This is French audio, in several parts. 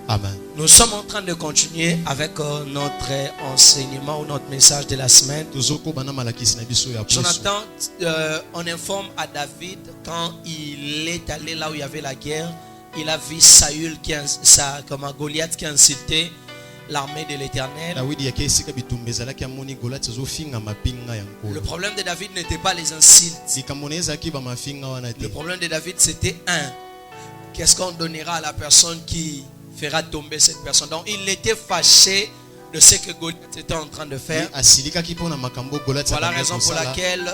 Amen. Nous sommes en train de continuer avec notre enseignement ou notre message de la semaine. Jonathan, on informe à David quand il est allé là où il y avait la guerre, il a vu Saül comme Goliath qui a insulté l'armée de l'Éternel. Le problème de David n'était pas les insultes. Le problème de David c'était qu'est-ce qu'on donnera à la personne qui fera tomber cette personne. Donc il était fâché de ce que Goliath était en train de faire. Voilà la raison pour laquelle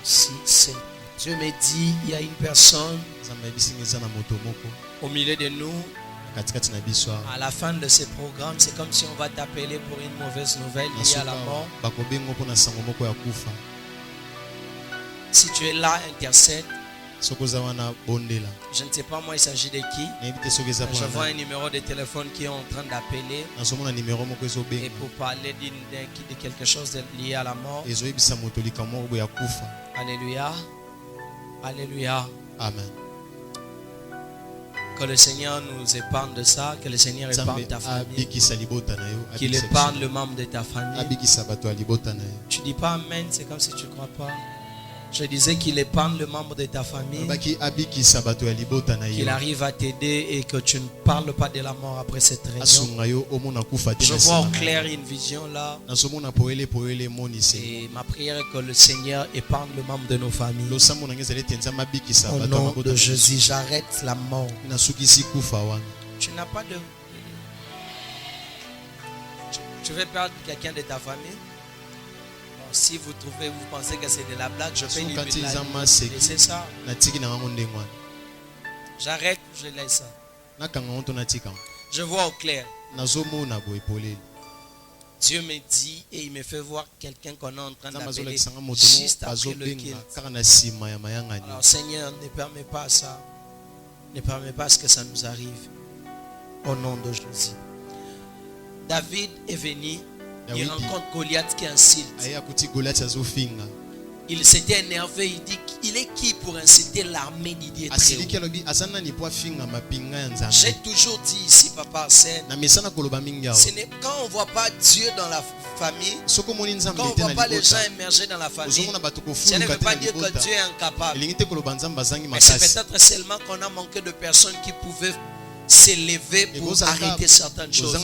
si Dieu me dit, il y a une personne au milieu de nous. À la fin de ce programme, c'est comme si on va t'appeler pour une mauvaise nouvelle liée à la mort. Si tu es là, intercède. Je ne sais pas moi il s'agit de qui. Je vois un numéro de téléphone qui est en train d'appeler et pour parler de quelque chose de lié à la mort. Alléluia. Alléluia. Amen. Que le Seigneur nous épargne de ça. Que le Seigneur épargne ta famille. Qu'il épargne le membre de ta famille. Tu dis pas Amen, c'est comme si tu ne crois pas. Je disais qu'il épargne le membre de ta famille. Qu'il arrive à t'aider et que tu ne parles pas de la mort après cette réunion. Je vois au clair une vision là. Et ma prière est que le Seigneur épargne le membre de nos familles. Au nom de Jésus, j'arrête la mort. Tu n'as pas de... Tu veux perdre quelqu'un de ta famille? Si vous pensez que c'est de la blague, je peux lui laisser ça. J'arrête, je laisse ça. Je vois au clair. Dieu me dit et il me fait voir quelqu'un qu'on est en train d'appeler juste après le kill. Alors Seigneur, ne permets pas ça. Ne permets pas ce que ça nous arrive. Au nom de Jésus. David est venu. Il rencontre Goliath qui insulte. Il s'était énervé. Il dit, il est qui pour insulter l'armée d'Idier très haut? J'ai toujours dit ici, Papa Arsène, quand on ne voit pas Dieu dans la famille, quand on ne voit pas les gens émerger dans la famille, ça ne veut pas dire que Dieu est incapable. Mais c'est peut-être seulement qu'on a manqué de personnes qui pouvaient s'élever pour arrêter certaines choses.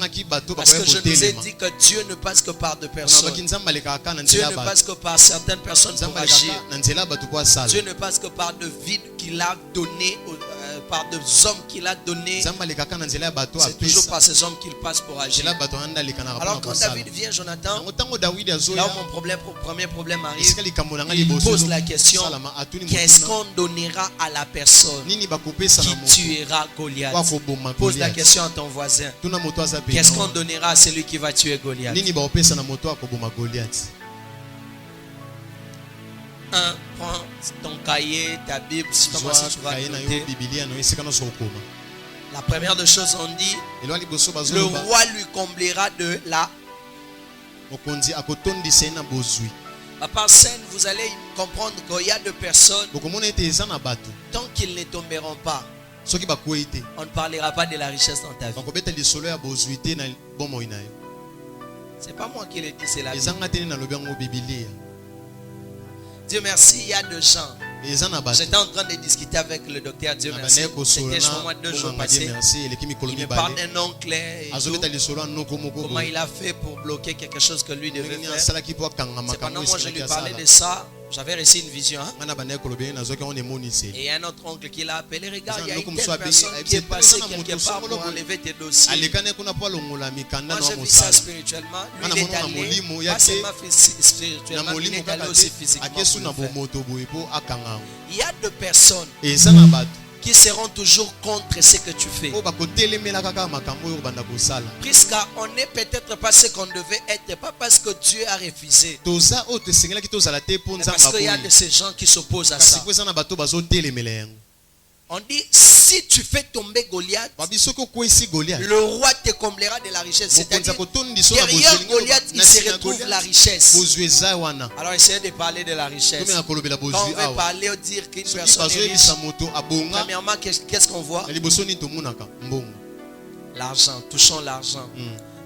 Parce que je nous ai dit que Dieu ne passe que par deux personnes. Dieu ne passe que par certaines personnes pour agir. Dieu ne passe que par de vides qu'il a donné, par deux hommes qu'il a donné. C'est toujours par ces hommes qu'il passe pour agir. Alors quand David vient, Jonathan, là où mon premier problème arrive, il pose la question, qu'est-ce qu'on donnera à la personne qui tuera Goliath? Pose la question à ton voisin. Qu'est-ce qu'on donnera à celui qui va tuer Goliath? Prends ton cahier, ta Bible, comment si tu vas noter. La première des choses, on dit, le roi lui comblera de la... Papa Arsène, vous allez comprendre qu'il y a des personnes, tant qu'ils ne tomberont pas, on ne parlera pas de la richesse dans ta vie. C'est pas moi qui le dis, c'est la Bible. Dieu merci, il y a des gens. J'étais en train de discuter avec le docteur, Dieu merci. C'était justement 2 jours passés. Il me parle d'un oncle et comment il a fait pour bloquer quelque chose que lui devait faire. C'est pendant moi je lui parlais de ça. J'avais reçu une vision. Et un autre oncle qui l'a appelé. Regarde, il y a une telle personne qui est passée quelque part pour enlever tes dossiers. Moi j'ai vu ça spirituellement. Lui il est allé, pas seulement spirituellement, il est allé aussi physiquement. Il y a deux personnes qui seront toujours contre ce que tu fais. Puisqu'on n'est peut-être pas ce qu'on devait être, pas parce que Dieu a refusé, mais parce qu'il y a de ces gens qui s'opposent à ça. On dit, si tu fais tomber Goliath, le roi te comblera de la richesse. C'est-à-dire, derrière Goliath, il se retrouve la richesse. Alors, essayez de parler de la richesse. Quand on veut parler ou dire qu'une personne est riche, premièrement, qu'est-ce qu'on voit? L'argent, touchons l'argent.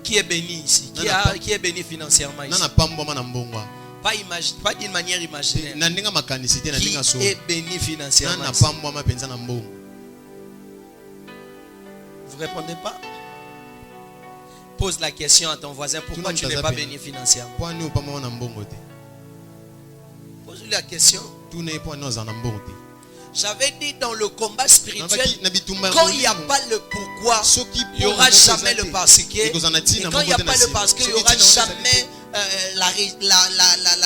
Qui est béni ici? Qui est béni financièrement ici? Pas d'une manière imaginaire. Qui est béni financièrement? Vous ne répondez pas? Pose la question à ton voisin. Pourquoi tu n'es pas béni financièrement? Pose-lui la question. J'avais dit dans le combat spirituel, quand il n'y a pas le pourquoi, il n'y aura jamais le parce que. Et quand il n'y a pas le parce que, il n'y aura jamais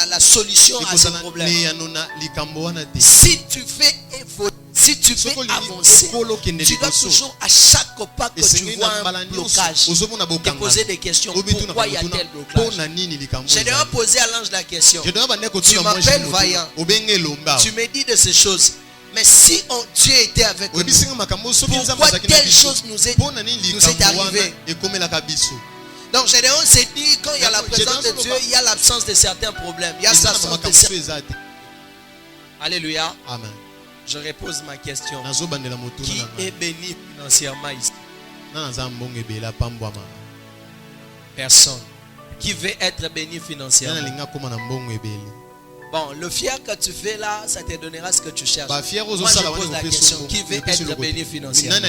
la solution à ce problème. Si tu fais avancer, tu dois toujours, à chaque pas que tu vois un blocage, te poser des questions. Pourquoi il y a tel blocage? Je dois poser à l'ange la question. Tu m'appelles vaillant, tu me dis de ces choses. Mais si Dieu était avec nous, pourquoi telle chose nous est arrivée? Donc Gédéon s'est dit, quand il y a la présence de Dieu, il y a l'absence de certains problèmes. Il y a l'absence de certains... Alléluia. Amen. Je repose ma question. Qui est béni financièrement ici? Personne. Qui veut être béni financièrement? Bon, le fier que tu fais là, ça te donnera ce que tu cherches. Moi, je pose la question. Qui veut être béni financièrement?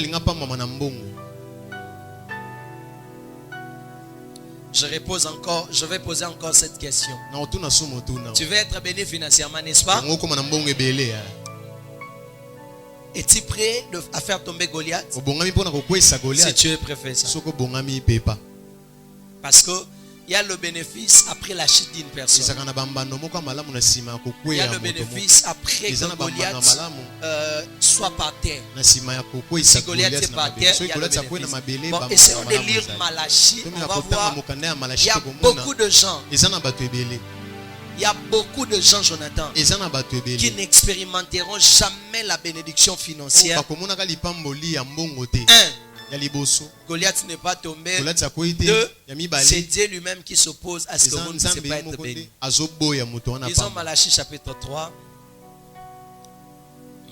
Je vais poser encore cette question. Tu veux être béni financièrement, n'est-ce pas? Es-tu prêt à faire tomber Goliath? Si tu es prêt, fais ça. Parce que il y a le bénéfice après la chute d'une personne. Il y a le bénéfice après que Goliath soit par terre. Si Goliath est par terre, il y a le bénéfice. Bon, essayons de lire Malachie. On va voir. Il y a beaucoup de gens. Il y a beaucoup de gens, Jonathan, qui n'expérimenteront jamais la bénédiction financière. Goliath n'est pas tombé. 2, c'est Dieu lui-même qui s'oppose à ce que vous ne puissiez pas être béni. Lisons Malachie chapitre 3.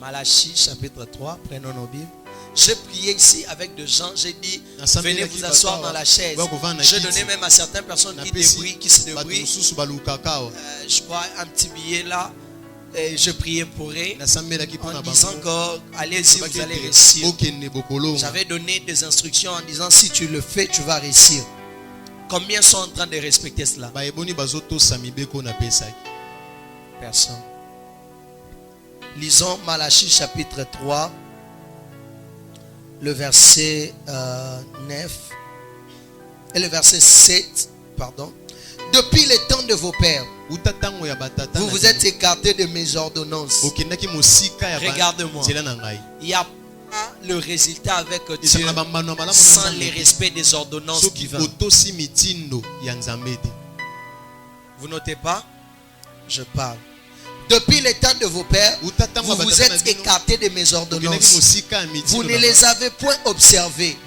Malachie chapitre 3. Prenons nos Bibles. J'ai prié ici avec des gens. J'ai dit, venez vous asseoir dans la chaise. J'ai donné même à certaines personnes qui se débrouillent. Je crois un petit billet là. Et je priais pour eux en disant que allez-y, vous allez réussir. J'avais donné des instructions en disant si tu le fais, tu vas réussir. Combien sont en train de respecter cela? Personne. Lisons Malachie chapitre 3, le verset 9 et le verset 7. Pardon. Depuis les temps de vos pères, vous vous êtes écartés de mes ordonnances. Regarde-moi. Il n'y a pas le résultat avec Dieu sans le respect des ordonnances divines. Vous notez pas? Je parle. Depuis les temps de vos pères, vous vous êtes écartés de mes ordonnances. Vous ne les avez point observées.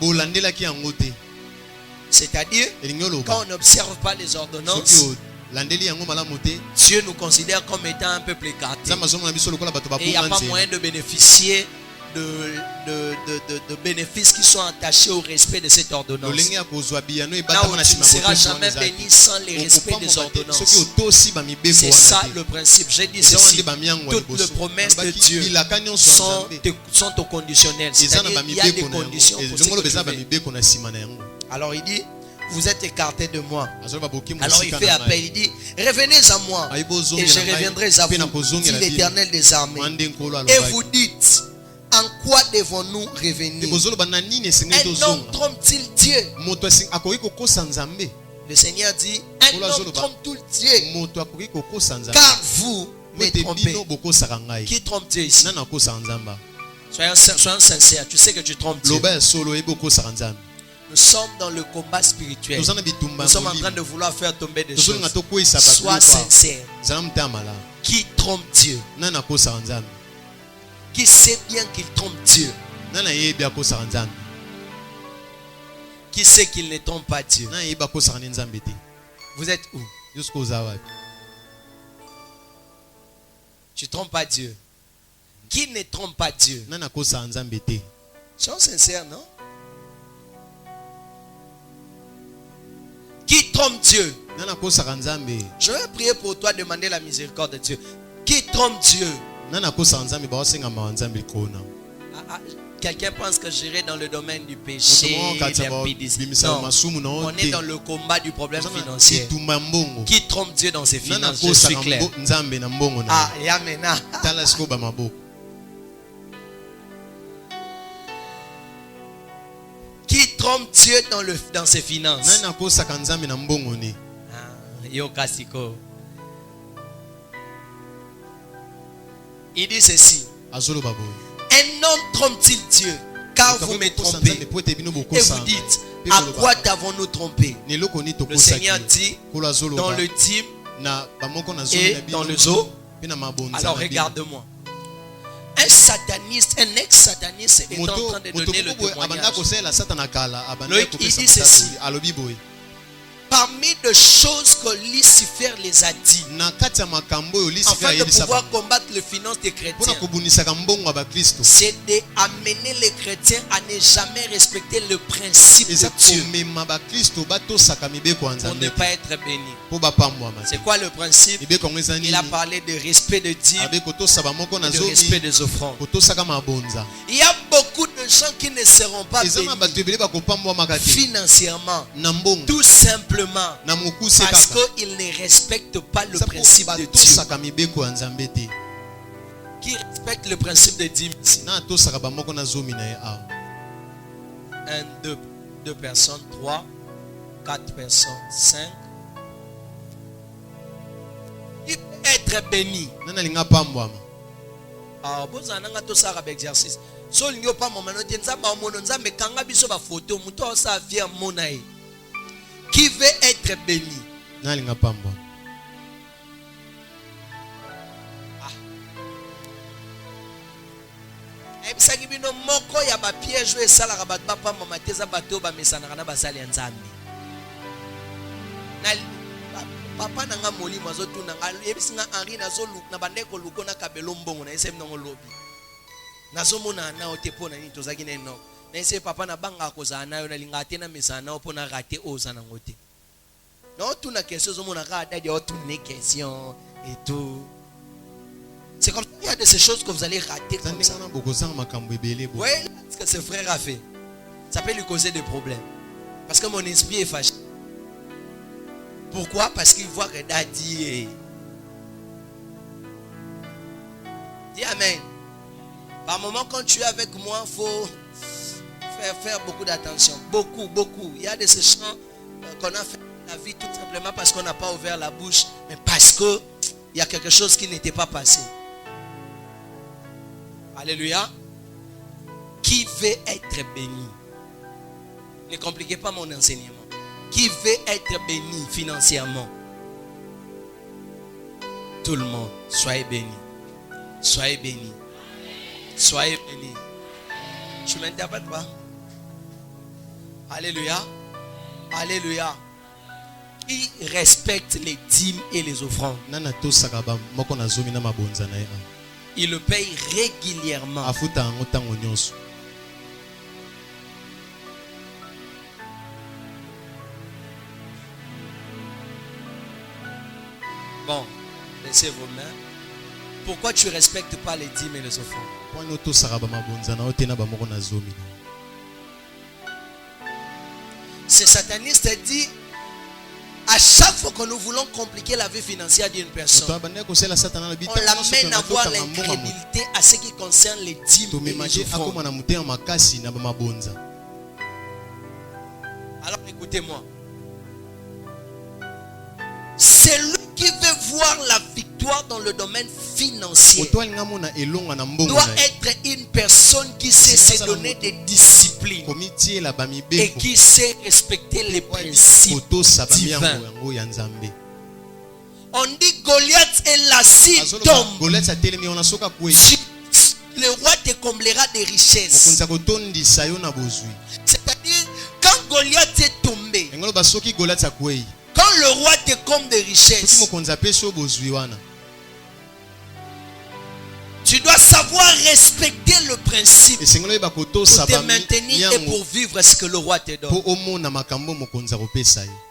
C'est-à-dire, quand on n'observe pas les ordonnances, Dieu nous considère comme étant un peuple écarté. Et il n'y a pas moyen de bénéficier de bénéfices qui sont attachés au respect de cette ordonnance. Là où tu ne seras jamais béni sans le respect des ordonnances. C'est ça le principe. J'ai dit ceci. Toutes les promesses de Dieu sont au conditionnel. C'est-à-dire qu'il y a des conditions pour ce que tu veux. Alors il dit, vous êtes écartés de moi. Alors il fait appel, il dit, revenez à moi et je reviendrai à vous, dit l'Éternel des armées. Et vous dites, en quoi devons-nous revenir? Un homme trompe-t-il Dieu? Le Seigneur dit, un homme trompe-t-il Dieu? Car vous me trompez. Qui trompe Dieu ici? Soyons sincères. Tu sais que tu trompes Dieu. Nous sommes dans le combat spirituel. Nous sommes en train de vouloir faire tomber des choses. Sois sincère. Qui trompe Dieu? Qui sait bien qu'il trompe Dieu? Qui sait qu'il ne trompe pas Dieu? Vous êtes où? Tu trompes pas Dieu. Qui ne trompe pas Dieu? Sois sincère, non? Qui trompe Dieu? Je vais prier pour toi, demander la miséricorde de Dieu. Qui trompe Dieu? Quelqu'un pense que j'irai dans le domaine du péché, non, on est dans le combat du problème financier. Qui trompe Dieu dans ses finances? Je suis clair. Ah, Yamena. Qui trompe Dieu dans ses finances? Yokasiko. Il dit ceci. Un homme trompe-t-il Dieu? Car vous me trompez. Et vous dites, à quoi t'avons-nous trompé? Le Seigneur dit, dans le dîme et dans le zoo. Alors regarde-moi. Un sataniste, un ex-sataniste est en train de donner le témoignage. Loïc, il dit ceci. Parmi les choses que Lucifer les a dit, afin de pouvoir combattre les finances des chrétiens, c'est d'amener les chrétiens à ne jamais respecter le principe de Dieu pour ne pas être bénis. C'est quoi le principe? Il a parlé de respect de Dieu, de respect des offrandes. Il y a beaucoup de gens qui ne seront pas bénis financièrement, tout simplement parce qu'ils ne respectent pas le principe de Dieu. Qui respecte le principe de Dieu ici? 1, 2 personnes, 3, 4 personnes, 5. Il peut être béni. Ah, bon, ça n'a pas ça exercice. So lingo pa mama no tenza ba mono nzambe kanga biso ba photo muto osa via monae. Qui veut être béni? Nalinga pamba. Ebisaki bino moko ya ba piège e sala ka bat ba pamba mateza bato ba mesana kana basali ya nzambe. Na papa nanga molimo azotuna ngal ebisinga Henri nazo luk na bandeko lukona kabelo mbongo na esem nango lobi. Nazomona na otepona ni tozaki na eno. Na ese papa na banga kozana nayo na linga tena misana opona rate oza na ngote. Non tout na question zomona ka dadi otu ne question et tout. C'est comme ça, il y a de ces choses que vous allez rater comme ça. Oui, ce que ce frère a fait, ça peut lui causer des problèmes. Parce que mon esprit est fâché. Pourquoi? Parce qu'il voit que Daddy est... Dis Amen. Par moment, quand tu es avec moi, il faut faire beaucoup d'attention. Beaucoup. Il y a de ces chants qu'on a fait dans la vie tout simplement parce qu'on n'a pas ouvert la bouche, mais parce qu'il y a quelque chose qui n'était pas passé. Alléluia. Qui veut être béni? Ne compliquez pas mon enseignement. Qui veut être béni financièrement? Tout le monde. Soyez bénis. Soyez bénis. Soyez bénis. Tu ne m'interprètes pas? Alléluia. Alléluia. Qui respecte les dîmes et les offrandes? Il le paye régulièrement. Bon, laissez vos mains. Pourquoi tu ne respectes pas les dîmes et les offrandes? Ce sataniste dit, à chaque fois que nous voulons compliquer la vie financière d'une personne, on l'amène à avoir l'incrédulité à ce qui concerne les dîmes et les offrandes. Alors écoutez-moi. Celui qui veut voir la victoire toi dans le domaine financier doit être une personne qui sait se donner des disciplines et qui sait respecter les principes divins. On dit Goliath est là, si tombe, le roi te comblera des richesses. C'est-à-dire, quand Goliath est tombé, quand le roi te comble des richesses, tu dois savoir respecter le principe pour te maintenir et pour vivre ce que le roi te donne.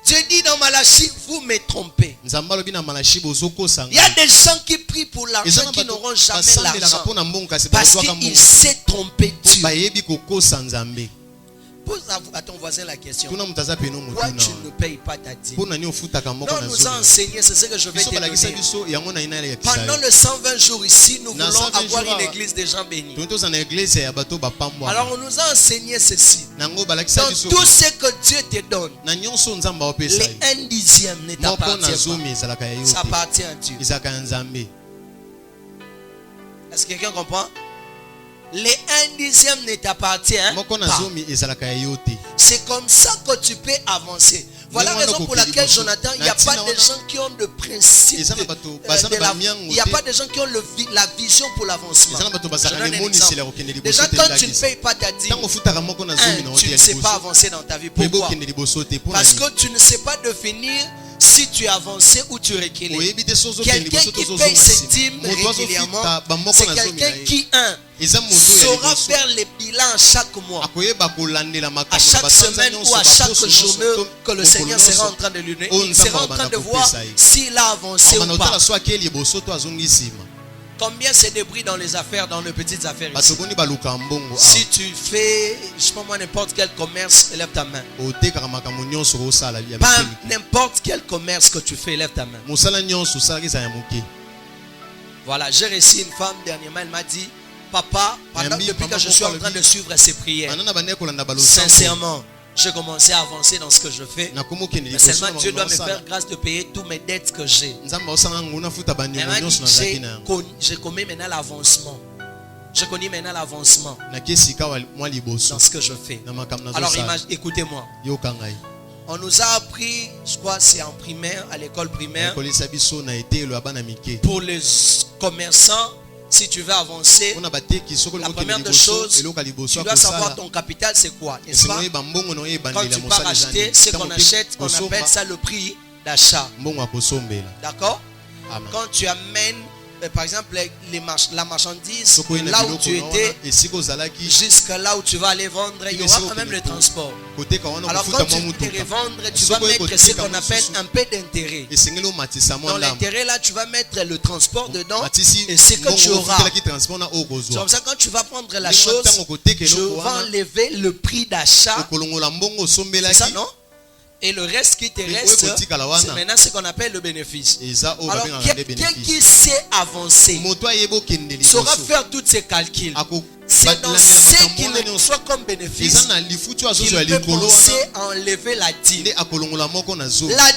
Dieu dit dans Malachie, vous me trompez. Il y a des gens qui prient pour l'argent qui n'auront jamais l'argent parce qu'ils s'est trompé Dieu. Pose à ton voisin la question. Pourquoi tu ne payes pas ta dîme? Non, nous a enseigné, c'est ce que je vais te donner. Pendant les 120 jours ici, nous voulons avoir une église des gens bénis. Alors on nous a enseigné ceci. Dans tout ce que Dieu te donne, les 1/10 ne t'appartient pas. Ça appartient à Dieu. Est-ce que quelqu'un comprend? Les 1/10 ne t'appartient pas. C'est comme ça que tu peux avancer. Voilà la raison pour laquelle, Jonathan, il n'y a pas de gens qui ont le principe. Il n'y a pas de gens qui ont la vision pour l'avancement. Déjà, quand tu ne payes pas ta dîme, tu ne sais pas avancer dans ta vie. Pourquoi? Parce que tu ne sais pas définir si tu avances ou tu recules. Quelqu'un qui paye ses dîmes régulièrement, c'est quelqu'un qui, saura faire les bilans chaque mois, à chaque semaine ou à chaque journée que le Seigneur sera en train de lui donner. Il sera en train de voir s'il a avancé ou pas. Combien c'est débris dans les affaires, dans les petites affaires ici? Si tu fais, je sais pas moi, n'importe quel commerce, lève ta main. Pas n'importe quel commerce que tu fais, lève ta main. Voilà, j'ai reçu une femme dernièrement, elle m'a dit, papa, depuis que je suis en train de suivre ses prières, sincèrement, j'ai commencé à avancer dans ce que je fais. Mais seulement Dieu doit me faire grâce de payer toutes mes dettes que j'ai. Je connais maintenant l'avancement. Je connais maintenant l'avancement dans ce que je fais. Alors écoutez-moi. On nous a appris, je crois c'est en primaire, à l'école primaire, pour les commerçants. Si tu veux avancer, la première des choses, tu dois savoir ton capital c'est quoi, n'est-ce pas? Quand tu pars acheter, ce qu'on achète, on appelle ça le prix d'achat. D'accord? Quand tu amènes, par exemple, la marchandise, là où tu étais, jusqu'à là où tu vas aller vendre, il y aura quand même le transport. Alors quand tu te revendre, tu vas mettre ce qu'on appelle un peu d'intérêt. Dans l'intérêt là, tu vas mettre le transport dedans et ce que tu auras. C'est comme ça, quand tu vas prendre la chose, tu vas enlever le prix d'achat. C'est ça, non? Et le reste qui te reste, c'est maintenant ce qu'on appelle le bénéfice. Alors, quelqu'un qui sait avancer saura faire tous ses calculs. C'est dans ce qu'il reçoit comme bénéfice qu'il peut penser à enlever la dîme. La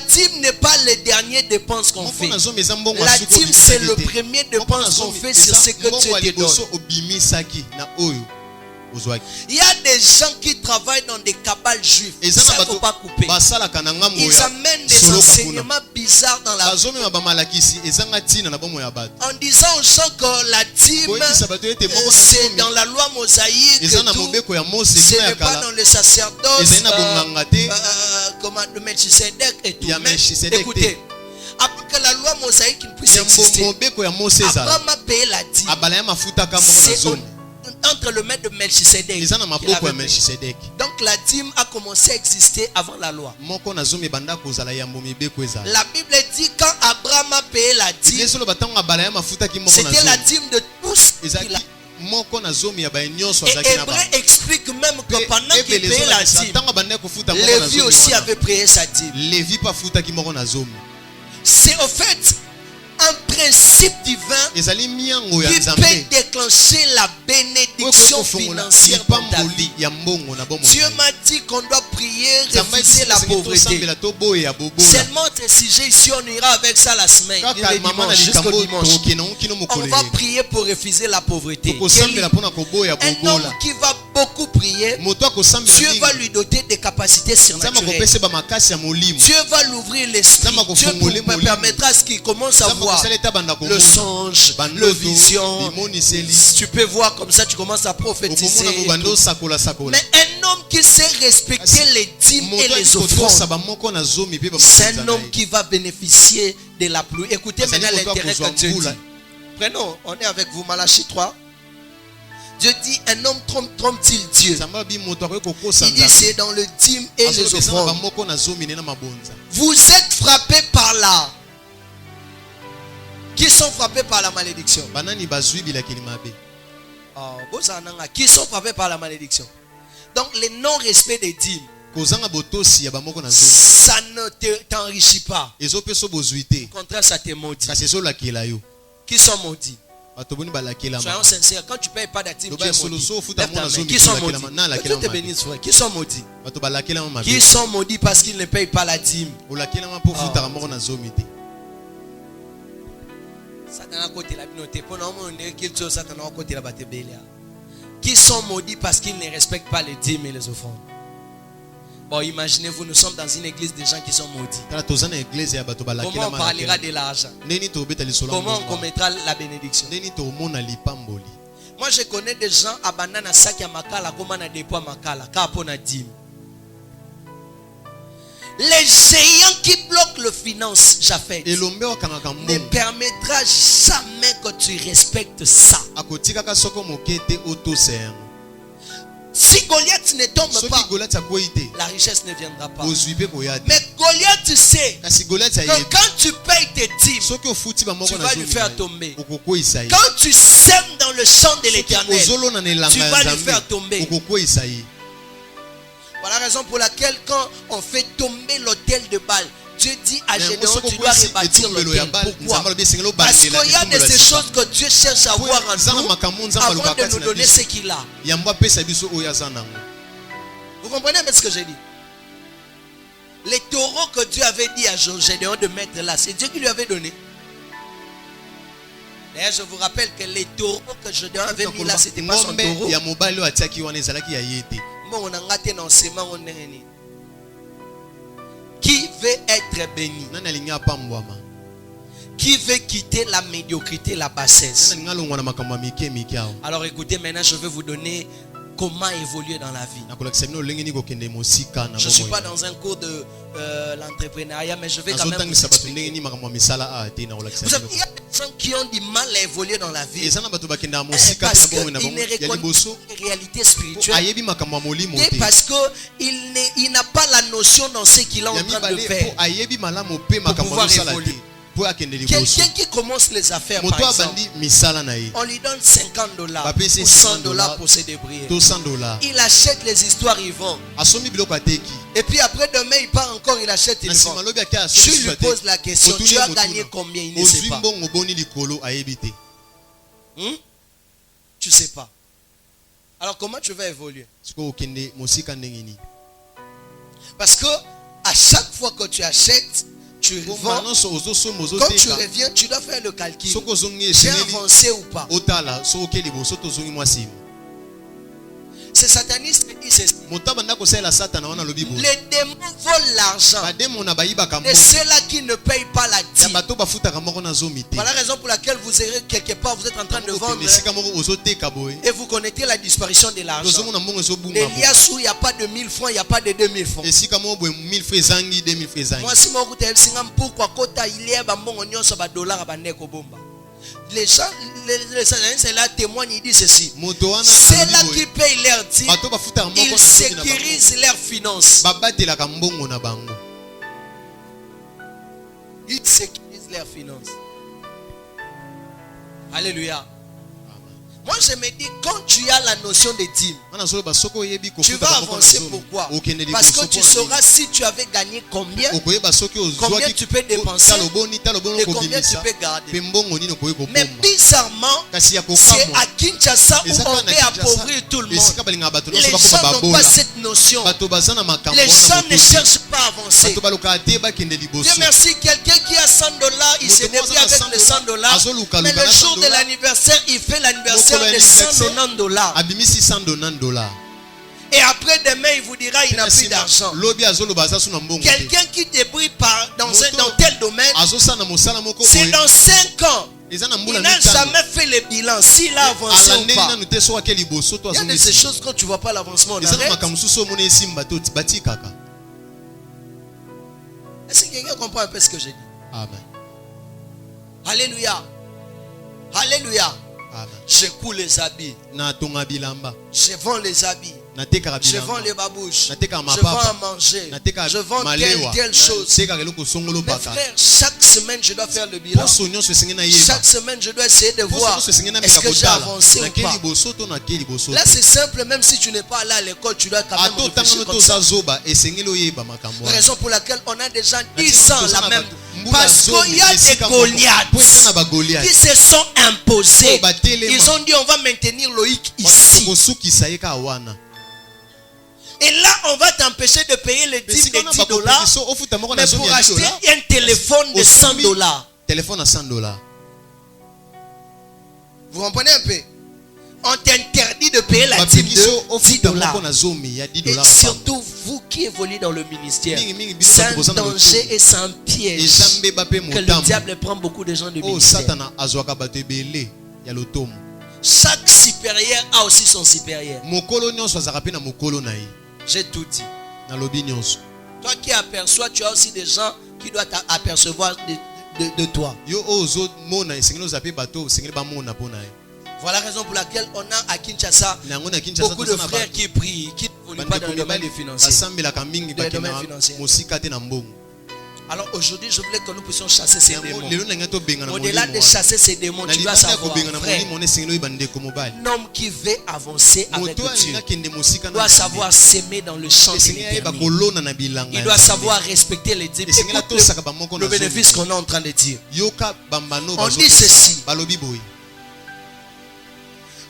dîme n'est pas les dernières dépenses qu'on fait. La dîme, c'est le premier dépense qu'on fait sur ce que Dieu te donne. Il y a des gens qui travaillent dans des cabales juifs. Ça ne faut pas couper. Ils amènent des enseignements bizarres dans la vie. En disant aux gens que la dîme, c'est dans la loi mosaïque. Ce n'est pas dans le sacerdoce comme le Melchisedec et tout. Mais écoutez, après que la loi mosaïque ne puisse exister, Abraham a payé la dîme. C'est entre le maître de Melchisedec. Donc la dîme a commencé à exister avant la loi. La Bible dit quand Abraham a payé la dîme, c'était la dîme de tous. Et Hébreu explique même que pendant qu'il payait la dîme, Lévi aussi avait payé sa dîme. C'est au fait un principe divin qui peut déclencher la bénédiction dimension financière dans ta vie. Dieu m'a dit qu'on doit prier, refuser la pauvreté. Seulement si j'ai ici, on ira avec ça la semaine, jusqu'au dimanche. On va prier pour refuser la pauvreté. Un homme qui va beaucoup prier, Dieu va lui doter des capacités surnaturelles. Dieu va l'ouvrir l'esprit. Dieu permettra à ce qu'il commence à voir le songe, le vision. Tu peux voir comme ça, tu commences à prophétiser. Mais un homme qui sait respecter les dîmes et les offrandes, c'est un homme qui va bénéficier de la pluie. Écoutez maintenant l'intérêt que Dieu dit. Prenons, on est avec vous, Malachie 3. Dieu dit, un homme trompe-t-il Dieu? Il dit, c'est dans le dîme et les offrandes. Vous êtes frappés par là. Qui sont frappés par la malédiction? Qui sont frappés par la malédiction? Donc, le non-respect des dîmes, ça ne t'enrichit pas. Au contraire, ça te maudit. Qui sont maudits? Soyons sincères, quand tu ne payes pas d'atime, tu es maudit. Qui sont maudits? Que Dieu te bénisse, frère. Qui sont maudits? Qui sont maudits parce qu'ils ne payent pas la dîme? Qui sont maudits parce qu'ils ne respectent pas les dîmes et les offrandes? Bon, imaginez-vous, nous sommes dans une église de gens qui sont maudits. Comment on parlera de l'argent? Comment on commettra la bénédiction? Moi, je connais des gens abandonnent à sac à makala, comme on a des poids makala, car on a dîme. Les géants qui bloquent le finance, Japheth, ne permettra jamais que tu respectes ça. Si Goliath ne tombe pas, la richesse ne viendra pas. Mais Goliath sait que quand tu payes tes dîmes, tu vas lui faire tomber. Quand tu sèmes dans le champ de l'Éternel, tu vas lui faire tomber. Voilà la raison pour laquelle quand on fait tomber l'autel de Baal, Dieu dit à Gédéon, tu dois rebâtir l'autel. Pourquoi? Parce qu'il y a de ces choses que Dieu cherche à voir en nous avant de nous donner ce qu'il a. Vous comprenez ce que j'ai dit? Les taureaux que Dieu avait dit à Gédéon de mettre là, c'est Dieu qui lui avait donné. D'ailleurs, je vous rappelle que les taureaux que Gédéon avait mis là, c'était pas son taureau. Qui veut être béni? Qui veut quitter la médiocrité, la bassesse? Alors écoutez, maintenant je vais vous donner comment évoluer dans la vie. Je ne suis pas dans un cours de l'entrepreneuriat, mais je vais quand même vous expliquer. Vous savez, il y a des gens qui ont du mal à évoluer dans la vie parce qu'ils ne reconnaissent pas les réalités spirituelles et parce qu'il n'a pas la notion dans ce qu'il est en train de faire pour pouvoir évoluer. Quelqu'un qui commence les affaires, par exemple, on lui donne $50 ou $100 pour se débrouiller. Il achète les histoires, il vend. Et puis après demain, il part encore, il achète, il vend. Je lui pose la question, tu as gagné combien? Il ne sait pas. Tu ne sais pas. Alors comment tu vas évoluer? Parce que à chaque fois que tu achètes, tu vends, quand tu reviens, tu dois faire le calcul. J'ai avancé ou pas? C'est sataniste qui dit ceci. Les démons volent l'argent de ceux-là qui ne payent pas la dîme. Voilà la raison pour laquelle vous serez quelque part, vous êtes en train de vendre et vous connaissez la disparition de l'argent. Les liasses où il n'y a pas de 1000 francs, il n'y a pas de 2000 francs. Moi, si je pourquoi il y a $1 les gens, c'est là témoignent, ils disent ceci. C'est là qui payent leur dîme, ils sécurisent leurs finances. Ils sécurisent leurs finances. Alléluia. Moi je me dis, quand tu as la notion de dîme, tu vas avancer. Pourquoi? Parce que tu sauras si tu avais gagné combien tu peux dépenser et combien tu peux garder. Mais bizarrement, c'est à Kinshasa où on veut appauvrir tout le monde. Les gens n'ont pas cette notion. Les gens ne cherchent pas à avancer. Dieu merci, quelqu'un qui a $100, il se débrouille avec les $100. Mais le jour de l'anniversaire, il fait l'anniversaire de $190. Et après demain, il vous dira il n'a plus d'argent. Quelqu'un qui débrouille dans tel domaine, c'est dans 5 ans. Il n'a jamais fait le bilan. S'il a avancé ou pas. Il y a de ces choses quand tu ne vois pas l'avancement. Est-ce que quelqu'un comprend un peu ce que j'ai dit? Amen. Alléluia. Alléluia. Amen. Je coule les habits. Je vends les habits. Je vends les babouches. Je vends à manger. Je vends telle chose. Mes frères, chaque semaine je dois faire le bilan. Chaque semaine je dois essayer de voir est-ce que j'ai avancé ou pas. Là c'est simple, même si tu n'es pas allé à l'école, tu dois quand même réfléchir comme ça. Raison pour laquelle on a des gens 10 ans la même. Parce qu'il y a des Goliaths qui se sont imposés. Ils ont dit on va maintenir Loïc ici. Et là, on va t'empêcher de payer les $10. Mais pour acheter un téléphone de $100. Téléphone à $100. Vous comprenez un peu? On t'interdit de payer la dîme de $10. Et surtout, vous qui évoluez dans le ministère, c'est un danger et c'est un piège que le diable prend beaucoup de gens du ministère. Chaque supérieur a aussi son supérieur. J'ai tout dit. Toi qui aperçois, tu as aussi des gens qui doivent apercevoir de toi. Voilà la raison pour laquelle on a à Kinshasa beaucoup de frères qui prient, qui ne pas dans le domaine financier. Alors aujourd'hui, je voulais que nous puissions chasser ces démons. Au-delà de chasser ces démons, tu dois savoir, frère, un homme qui veut avancer avec Dieu doit savoir s'aimer dans le champ qu'il termine. Il doit savoir respecter les dîmes. Écoute le bénéfice qu'on est en train de dire. On dit ceci.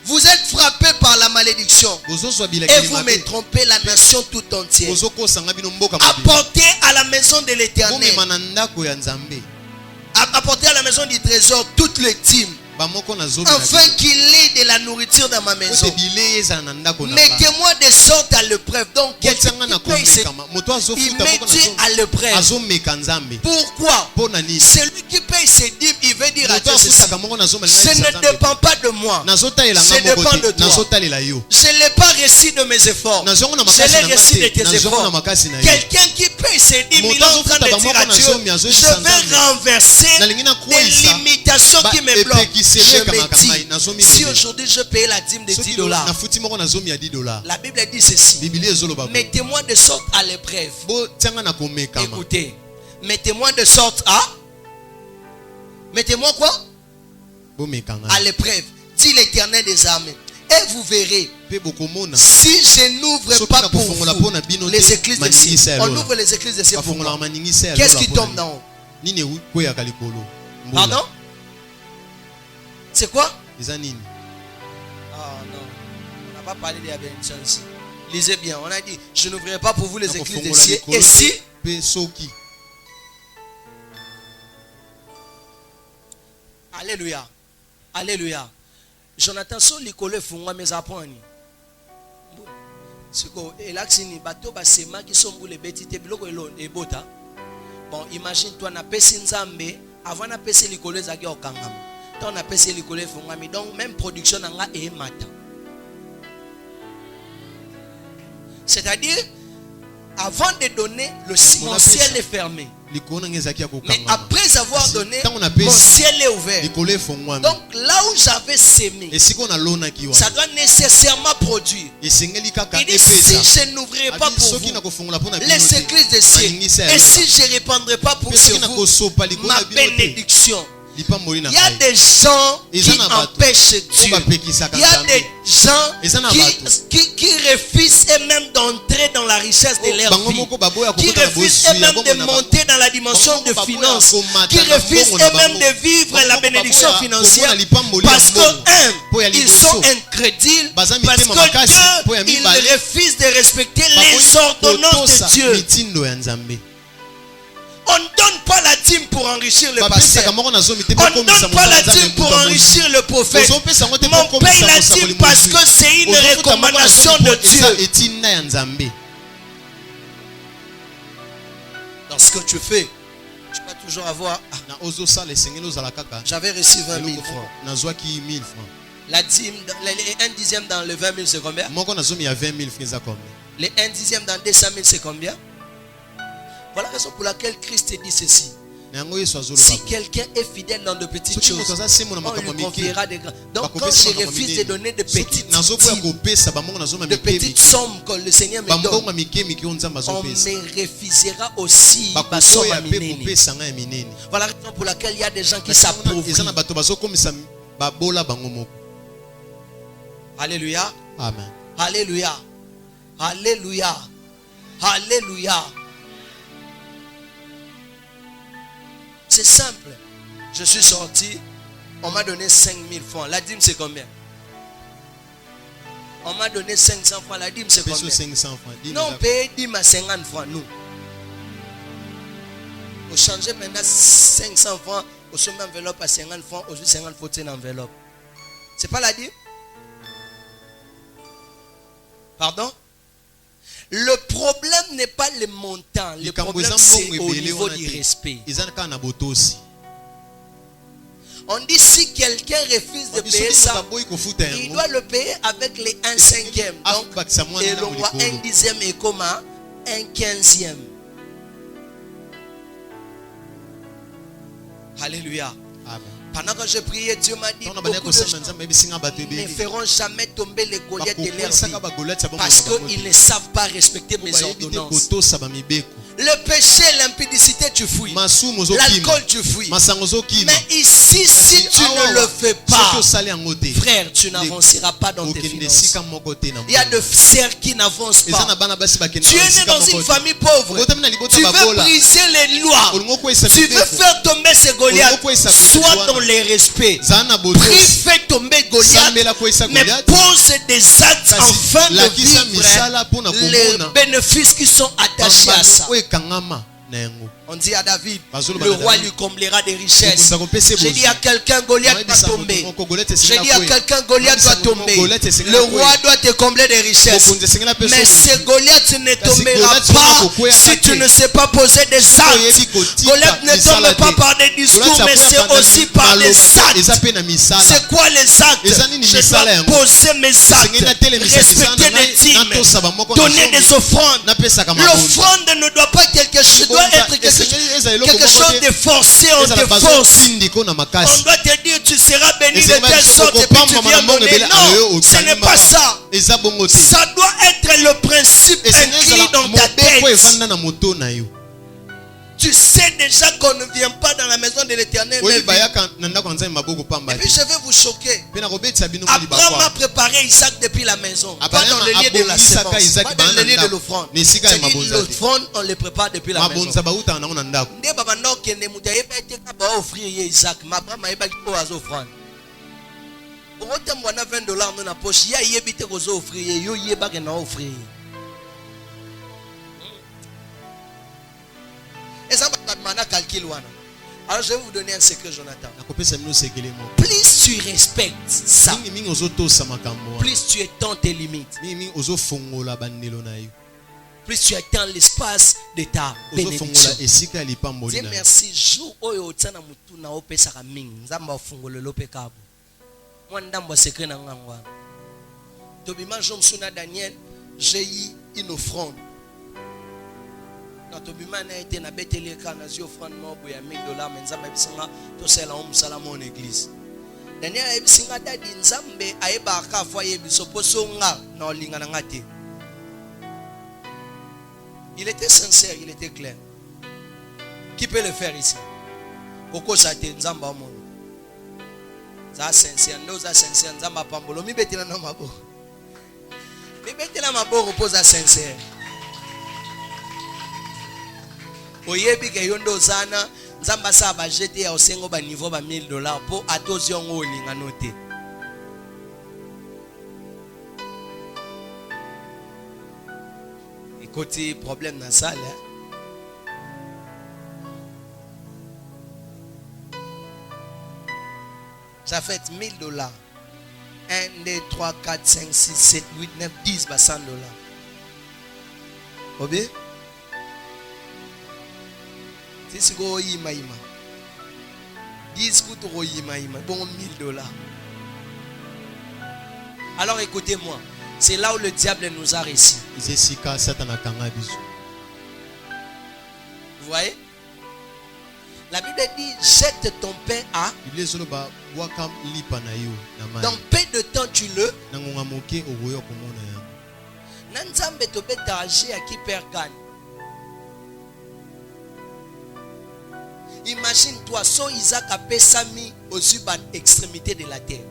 Vous êtes frappés par la malédiction et vous me trompez la nation tout entière. Apportez à la maison de l'Éternel, apportez à la maison du trésor toutes les dîmes, afin qu'il ait de la nourriture dans ma maison. Mettez-moi de sorte à l'épreuve. Donc quelqu'un qui paye, il met Dieu à l'épreuve. Pourquoi? Celui qui paye ses dîmes, il veut dire à Dieu ceci: ce ne dépend pas de moi, ce dépend de toi. Je ne l'ai pas reçu de mes efforts, je l'ai reçu de tes efforts. Quelqu'un qui paye ses dîmes, il est en train de dire à Dieu: je vais renverser des limitations qui me bloquent. Je me dis, si aujourd'hui je paye la dîme de $10, la Bible dit ceci: mettez-moi de sorte à l'épreuve. Écoutez, mettez-moi de sorte à. Mettez-moi quoi? À l'épreuve, dit l'Éternel des armées. Et vous verrez, si je n'ouvre pas pour vous les éclises de ciel, on ouvre les églises de ciel pour moi. Qu'est-ce qui tombe d'en haut? Pardon? C'est quoi? Ah non, on n'a pas parlé de la bénédiction ici. Lisez bien, on a dit: je n'ouvrirai pas pour vous les églises des cieux. Et si? Alléluia. Alléluia. Jonathan, so likole fungwa mes aponi. Siko elaxini bato basema qui sont les betite biloko e bota. Bon, imagine toi na pesi nzambe avant na pesi likole zaki okangama. Toi na pesi likole fungwa, donc même production nanga e mata. C'est-à-dire, avant de donner, mon ciel est fermé. Mais après avoir donné, mon ciel est ouvert. Donc là où j'avais sémé, ça doit nécessairement produire. Il dit: si je n'ouvrirai pas pour vous les églises des cieux, et si je ne répandrai pas pour vous ma bénédiction, Il y a des gens qui empêchent Dieu. Il y a des gens qui refusent eux-mêmes d'entrer dans la richesse de leur vie, qui refusent eux-mêmes de monter dans la dimension de finance, qui refusent eux-mêmes de vivre la bénédiction financière parce que ils sont incrédules, parce que ils refusent de respecter les ordonnances de Dieu. On ne donne pas la dîme pour enrichir le pasteur. On ne donne pas la dîme pour enrichir le prophète. On paye la dîme parce que c'est une recommandation de Dieu. Dans ce que tu fais, tu vas toujours avoir. J'avais reçu 20 000 francs. La dîme, un dixième dans le 20 000, c'est combien? Les 1 dixième dans 200 000, c'est combien? Voilà la raison pour laquelle Christ dit ceci. Si quelqu'un est fidèle dans de petites choses, on lui confiera des grands. Donc quand je refuse de donner de petites dîmes, de petites sommes que le Seigneur me donne, on me refusera aussi ma somme à mineni. Voilà la raison pour laquelle il y a des gens qui s'approuvent. Alléluia. Amen. Alléluia. Alléluia. Alléluia. C'est simple. Je suis sorti, on m'a donné 5 000 francs. La dîme, c'est combien? On m'a donné 500 francs. La dîme, c'est combien? 500 francs. Non, on paye dîme à 50 francs, nous. On change maintenant 500 francs, on somme enveloppe à 50 francs, on 50 francs une enveloppe. C'est pas la dîme? Pardon? Le problème n'est pas le montant. Le problème, c'est au niveau du respect. On dit si quelqu'un refuse de payer ça, il doit le payer avec les 1/5. Donc, et l'on voit 1 dixième et comme 1/15. Alléluia. Amen. Pendant que je priais, Dieu m'a dit beaucoup de gens ne feront jamais tomber les Goliaths de leur vie parce qu'ils ne savent pas respecter mes ordonnances. Le péché, l'impudicité, tu fouilles. L'alcool, tu fouilles. Mais ici, si tu ne le fais pas, frère, tu n'avanceras pas dans tes finances. Il y a des sœurs qui n'avancent pas. Tu es né dans une famille pauvre. Tu veux briser les lois. Tu veux faire tomber ces Goliaths. Sois dans les respects. Prie, fais tomber Goliath. Mais pose des actes afin de vivre les bénéfices qui sont attachés à ça. On dit à David, le roi lui comblera des richesses. J'ai dit à quelqu'un, Goliath va tomber. J'ai dit à quelqu'un, Goliath va tomber. Le roi doit te combler des richesses. Mais ce Goliath ne tombera pas si tu ne sais pas poser des actes. Goliath ne tombe pas par des discours, mais c'est aussi par des actes. C'est quoi les actes? Je dois poser mes actes, respecter des dîmes, donner des offrandes. L'offrande ne doit pas être quelque chose, doit être quelque chose de forcé, on te force. On doit te dire tu seras béni de telle sorte et puis tu viens donner. Non, ce n'est pas ça. Ça doit être le principe écrit dans ta tête. Tu sais déjà qu'on ne vient pas dans la maison de l'Éternel. Et puis je vais vous choquer. Abraham a préparé Isaac depuis la maison. Pas dans le lieu de la semence. Pas dans le lieu de l'offrande. C'est-à-dire l'offrande, on le prépare depuis la maison. Isaac. Abraham a offrande. Autant on a $20 dans la poche. Il y a yébité aux offrir. Il y a pas offrir. Et ça va calcul. Alors je vais vous donner un secret, Jonathan. Plus tu respectes ça, plus tu étends tes limites, plus tu étends l'espace de ta bénédiction. Dieu merci. Jour où tu as mutu na opesa kaming, nzamba fungolo lope kabo. Moi ndamba secret na ngangwa. Tobima jomsuna Daniel, j'ai eu une offrande. Quand Tobimana était na beteli kana zio offrande mobo ya $1000 mais nzamba bisinga to sela omusala mon église. Daniel abisinga dadi nzambe ayeba ka foye bisoposo nga na olinga na ngate. Il était sincère, il était clair. Qui peut le faire ici? Koko sa te nzamba omono. za sincère ndo za sincère nzamba pambolo mi betela na mabo mi betela mabo po za sincère oyebi ke yondo zana nzamba sa ba jeter ya osengo ba niveau ba $1000 po atozi ongo olinga note. Côté problème dans la salle. Ça fait $1000. 1, 2, 3, 4, 5, 6, 7, 8, 9, 10, $100. Ok? C'est go yima yima. 10 coups de yima yima. Bon, $1000. Alors écoutez-moi. C'est là où le diable nous a réussi. Vous voyez? La Bible dit jette ton pain à. Dans peu de temps tu le. Nanzambe to betaji à qui perd gagne. Imagine-toi, so Isaac a pesami aux uban extrémités de la terre.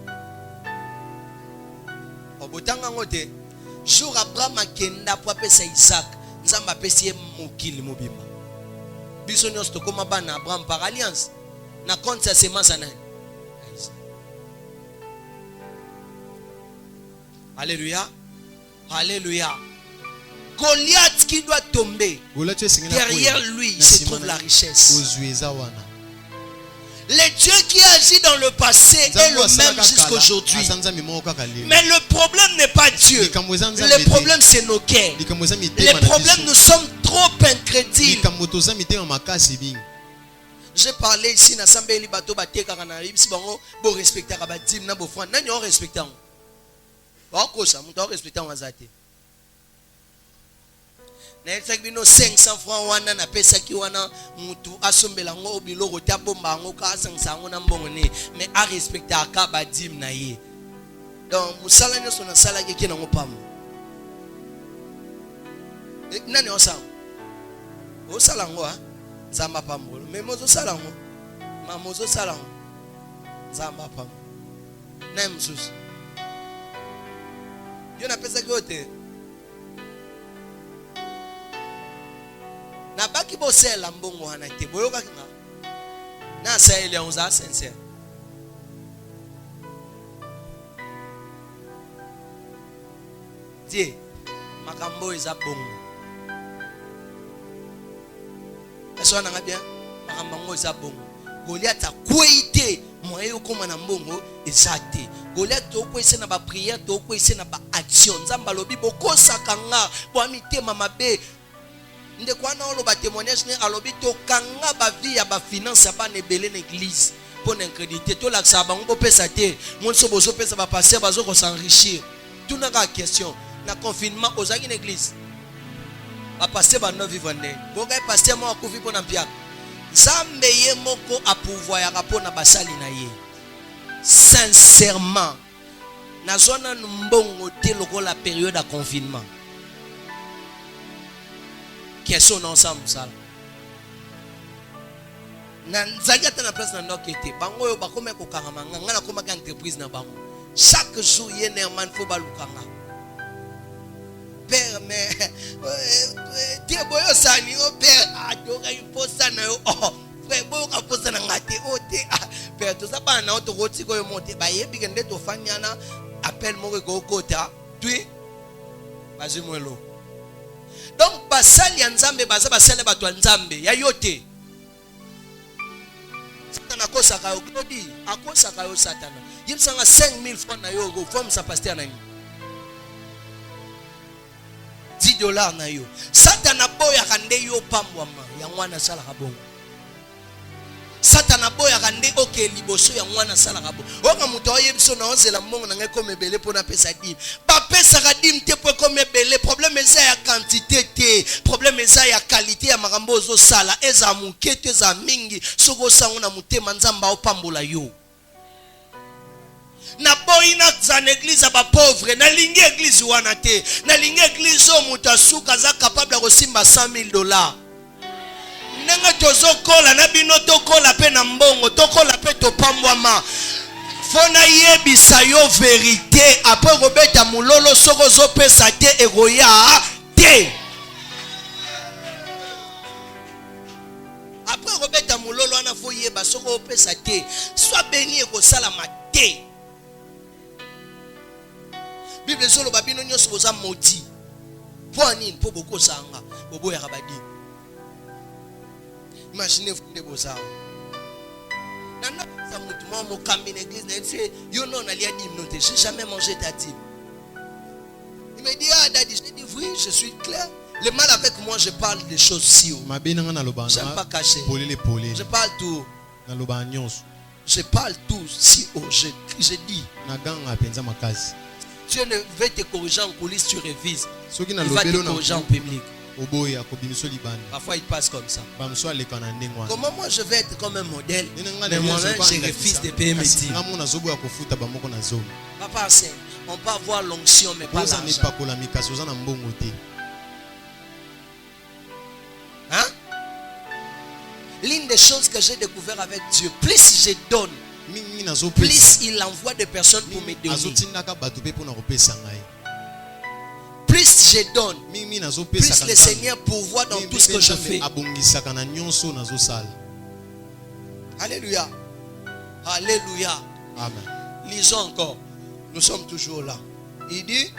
Jour Abraham a kenda pour appeler Isaac, Nzamba apesi mokili mobimba. Biso nyos to koma bana Abraham par alliance. Na compte sa semence ana. Alléluia. Alléluia. Goliath qui doit tomber. Derrière lui se trouve la richesse. Le Dieu qui agit dans le passé est le même jusqu'aujourd'hui. Mais le problème n'est pas Dieu. Le problème c'est nos cœurs. Le problème, nous sommes trop incrédules. J'ai parlé ici na sambe li bato bateka kana ibisi bango bo respecter ka badim na bo fran nani on respecter. Ba ko sa muto respecter wazate. Na etek bino 500 francs wana na pesa ki wana mutu asombela ngo biloko ta bomba ngo ka 500 ngo na mbongo ne mais a respecter ka badim na ye. Donc musala nyoso na sala ke na ngo pam. Nani osa? Osala ngo ha? Zamba pambolo. Mais mozo sala ngo. Ma mozo sala ngo. Zamba pam. Na msusu. Yo na pesa kote. Na baki bosela mbongo hana te boyoka kinga na sa ile onza sincère die makambo eza bongo eso na ngabia makambo eza bongo Goliath akwete moyo koma na mbongo ezate Goliath to kwese na ba prière to kwese na ba action nzamba lobi bokosa kanga bo mitema mabe. Nde kwa na olo ba témoignage ne alobi to kanga ba vie ya ba finance ba nebele na église pour incrédité to la sa bango pesa te mon so bozo pesa ba passer bazo ko s'enrichir tout na ka question na confinement ozaki na église ba passer ba no vivre ndé boka passer mo akufi pona mpia Zambe ye moko a pouvoir ya rapona basali na ye sincèrement na zona mbongo te lokola période de confinement. Qu'est-ce qu'on ensemble ça? Nanzagata na place na ndokete bango yo bakome ko karamanga ngana koma ka entreprise na bango chaque jour yene man fo balukanga père mais tie boyo sani o père adoka iposa na yo oh frère boyo ka posa na ngate o te père to saba na to roti ko yo monte ba yebi kende to fanyana appel mo ko kota tui bazimwelo. Donc basali ya nzambe baza basale bato nzambe ya yote satana akosaka yo glodi akosaka yo satana yipsanga 5000 francs na yo go forme sa pasteur na ni $10 na yo satana boya kande yo pambwama ya mwana sala kabongo satana boya kande oke liboso ya mwana sala kabongo oka muto yebso na onzela mbongo na ngeko mebele pona pesa dim ba pesa kadim te po ko mebele problème eza ya quantité te problème eza ya qualité ya makambo zo sala eza muketo eza mingi soko sango na mutema nzamba opambola yo na boina za église ba pauvre na lingi église wana te na lingi église o mutasuka za capable ko simba $100,000 nanga tozo kola na bino to kola pe na mbongo to kola pe to pambwama Fona yebisa yo vérité. Après Robert Mulolo soko zo pesa te egoya te. Après Robert Mulolo ana fo yeba soko pesa te. Soit béni eko salama te. Bible solo babino nyonso boza moti. Pour nini pour beaucoup sanga bobo ya rabadi. Imaginez vous de boza. Nana ça mutumo mo kambi l'église na dit yo non ali a 10 minutes, j'ai jamais mangé ta dîme. Il me dit ah daddy, je dis oui, je suis clair. Le mal avec moi, je parle des choses si haut. J'aime pas cacher. Je parle tout. Je parle tout si haut. Je dis. Dieu ne veut te corriger en coulisses, tu révises. Il va te corriger en public. Parfois il passe comme ça. Comment moi je vais être comme un modèle, mais moi-même je refuse de payer mes dîmes. Papa, on peut avoir l'onction mais pas l'argent. Hein? L'une des choses que j'ai découvert avec Dieu, plus je donne, plus il envoie des personnes pour me donner. Plus je donne, plus le Seigneur pourvoit dans tout ce que je fais. Alléluia. Alléluia. Amen. Lisons encore. Nous sommes toujours là. Il dit,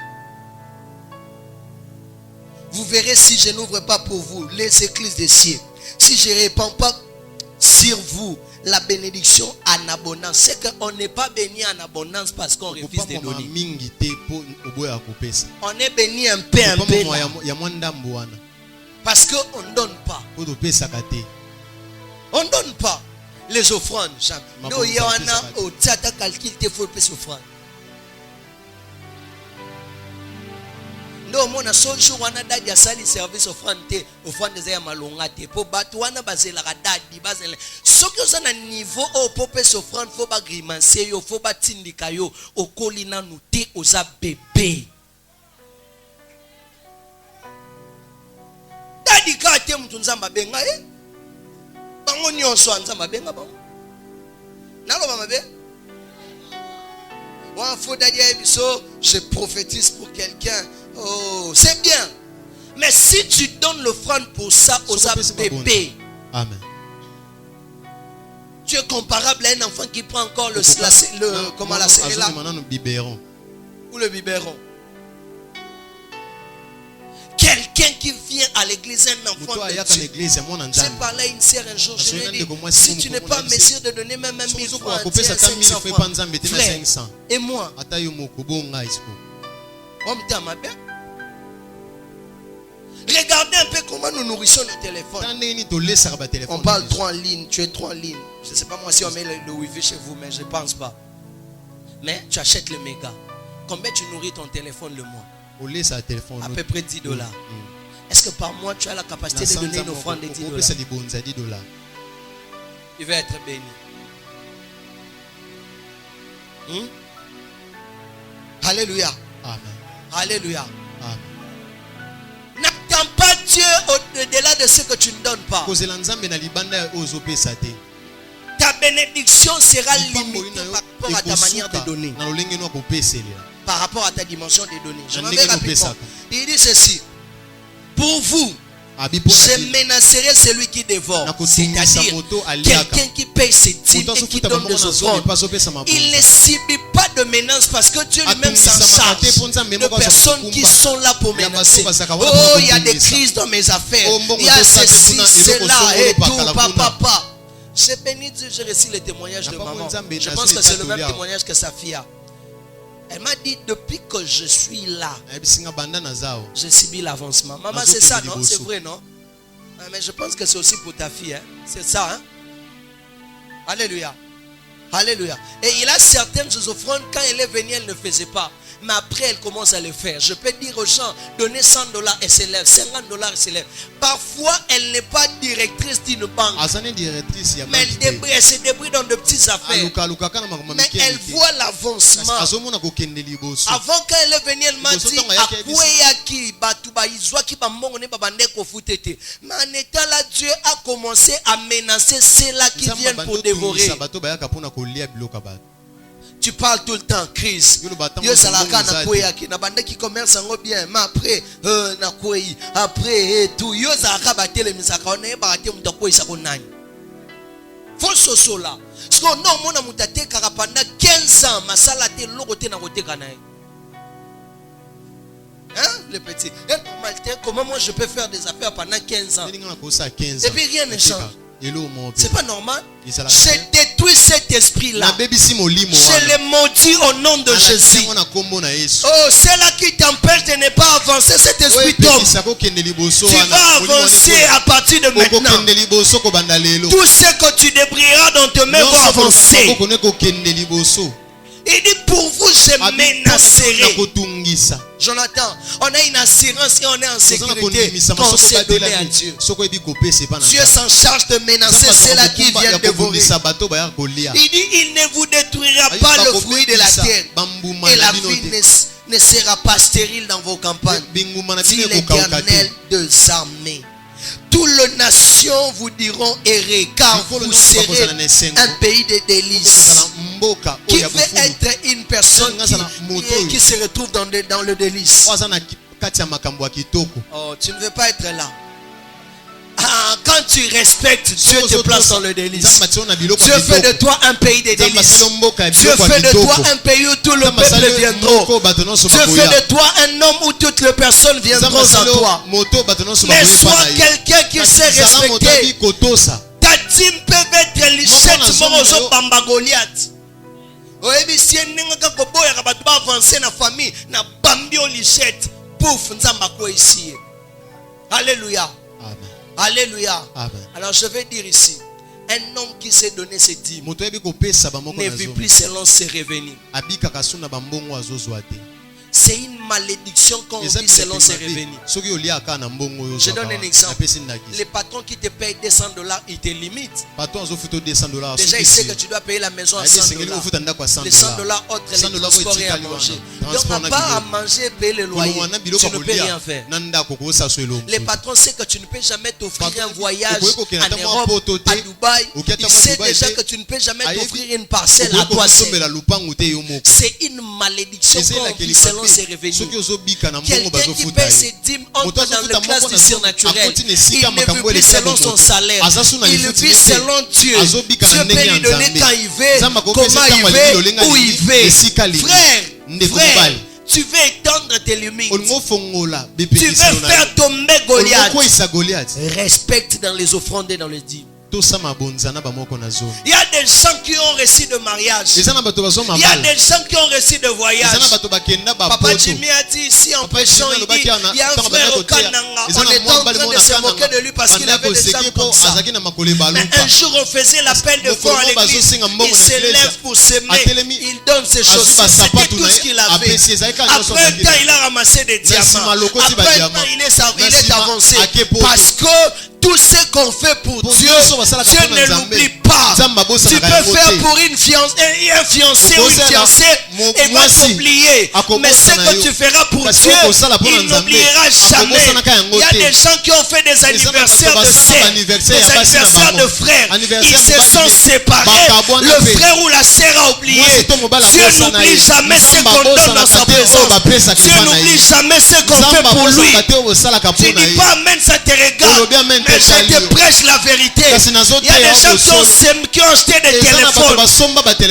vous verrez si je n'ouvre pas pour vous les écluses des cieux. Si je ne répands pas sur vous la bénédiction en abondance. C'est qu'on n'est pas béni en abondance parce qu'on refuse de donner. On est béni un peu. Parce qu'on ne donne pas. On ne donne pas les offrandes. Nous, il y a un théâtre calcul, il faut payer offrande. Nous, on a son jour, on a dit à sali service offrande des airs malongate. Pour battre, on a basé la radadi, basé la. Ce que vous avez un niveau au popé s'offrande, faut pas grimacer, faut pas tindikayo, au colina nous té aux bébé. Dadika te mutunzamba benga eh. Bango nyonso anzamba benga bango. Nalo ba mabe. Wa faut dadia biso, je prophétise pour quelqu'un. Oh, c'est bien. Mais si tu donnes l'offrande pour ça aux bébés, amen. Tu es comparable à un enfant qui prend encore comment la céréale ou le biberon. Quelqu'un qui vient à l'église, un enfant de Dieu. J'ai parlé à une sœur un jour, je lui ai dit, si tu n'es pas mesure de donner même 1000 francs, 500 francs, et moi, regardez un peu comment nous nourrissons le téléphone. On parle trop en ligne, tu es trop en ligne. Je ne sais pas moi si on met le wifi chez vous, mais je ne pense pas. Mais tu achètes le méga. Combien tu nourris ton téléphone le mois? À peu près $10. Est-ce que par mois tu as la capacité de donner une offrande de $10? Il va être béni. Alléluia. Amen. Alléluia. Amen. N'attends pas Dieu au-delà de ce que tu ne donnes pas. Ta bénédiction sera limitée par rapport à ta manière de donner. Par rapport à ta dimension de donner. Je m'en vais rapidement. Il dit ceci. Pour vous, je menacerai celui qui dévore. C'est-à-dire quelqu'un qui paye ses dîmes et qui donne des offrandes. Il ne subit pas de menace parce que Dieu lui-même s'en charge de personnes qui sont là pour menacer. Oh, il y a des crises dans mes affaires. Il y a ceci, cela et tout. Papa. J'ai béni Dieu, j'ai reçu le témoignage de maman. Je pense que c'est le même témoignage que sa fille a. Elle m'a dit, depuis que je suis là, j'ai subi l'avancement. Maman, c'est ça, non? C'est vrai, non? Mais je pense que c'est aussi pour ta fille. Hein? C'est ça, hein? Alléluia. Alléluia. Et il a certaines offrandes, quand elle est venue, elle ne faisait pas. Mais après, elle commence à le faire. Je peux dire aux gens, donnez $100 et se lève, $50 et se lève. Parfois, elle n'est pas directrice d'une banque. Mais elle se débrouille dans de petites affaires. Mais elle voit l'avancement. Avant, quand elle est venue, elle m'a dit, mais en étant là, Dieu a commencé à menacer ceux-là qui viennent pour dévorer. Tu parles tout le temps, crise. Yo salaka na koya ki na bande qui commerce ngo bien, mais après na koyi, après tout yo salaka ba tele misaka on e ba te mto koyi sa konani. Faut soso là. Parce que non mona mutate kaka pendant 15 ans, masala te loko te na kote kana. Hein, le petit. Comment moi je peux faire des affaires pendant 15 ans? Et puis rien ne change. C'est pas normal. J'ai détruit cet esprit-là. Je l'ai maudit au nom de Jésus. Oh, c'est là qui t'empêche de ne pas avancer. Cet esprit tombe. Tu vas avancer à partir de maintenant. Tout ce que tu débrieras dans tes mains va avancer. Il dit pour vous je menacerai. Jonathan, on a une assurance et on est en sécurité quand c'est donné à Dieu. Dieu s'en charge de menacer ceux-là qui viennent dévorer. Il dit il ne vous détruira pas le fruit de la terre et la vie ne sera pas stérile dans vos campagnes, dit l'Éternel des armées. Toutes les nations vous diront errez, car vous serez un pays de délices. Qui veut être une personne qui se retrouve dans le délice? Oh, tu ne veux pas être là. Ah, quand tu respectes, Dieu te place dans le délice. Dieu fait de toi un pays de délices. Dieu fait de toi un pays où tout le peuple viendra. Dieu fait de toi un homme où toutes les personnes viendront à toi. Mais sois quelqu'un qui sait respecter. Ta team peut être lichette moroso bamba Goliath. Oyebi si nenga ko boya ka batu ba avancer na famille na bambi o lichette. Pouf nzamba ko ici. Alléluia. Amen. Alléluia. Amen. Alors je vais dire ici, un homme qui s'est donné ses dîmes ne vit plus selon ses revenus. C'est une malédiction quand on vit selon ses revenus. Je donne un exemple. Les patrons qui te payent $200, ils te limitent. Déjà, il sait que tu dois payer la maison à $100. Les $100 autres, les transports et à manger. Donc, à part à manger et payer le loyer, tu ne peux rien faire. Les patrons savent que tu ne peux jamais t'offrir un voyage en Europe, à Dubaï. Ils savent déjà que tu ne peux jamais t'offrir une parcelle à toi seul. C'est une malédiction quand on vit selon ses revenus. Quelqu'un qui paie ses dîmes entre dans le classe du surnaturel. Il ne vit plus selon son salaire. Il vit selon Dieu. Dieu peut lui donner quand il veut, comment il veut, où il veut. Frère, tu veux étendre tes limites. Tu veux faire tomber Goliath. Respecte dans les offrandes et dans les dîmes. Il y a des gens qui ont reçu de mariage. Il y a des gens qui ont reçu de voyage. Papa Jimmy a dit ici en prêchant, il dit, il y a un frère au Kananga. On est en train de se moquer de lui parce qu'il avait des gens comme ça. Mais un jour on faisait l'appel de fond à l'église. Il se lève pour s'aimer. Il donne ses choses. C'était tout ce qu'il avait. Après un temps il a ramassé des diamants. Après un temps il est avancé. Parce que tout ce qu'on fait pour Dieu, Dieu ne l'oublie pas. Tu peux faire pour un fiancé ou une fiancée et va t'oublier. Mais ce que tu feras pour Dieu, il n'oubliera jamais. Il y a des gens qui ont fait des anniversaires de sœurs, des anniversaires de frères. Ils se sont séparés. Le frère ou la sœur a oublié. Dieu n'oublie jamais ce qu'on donne dans sa présence. Dieu n'oublie jamais ce qu'on fait pour lui. Tu dis pas amen, ça te regarde. Mais je te prêche la vérité. Il y a des gens qui ont acheté des téléphones,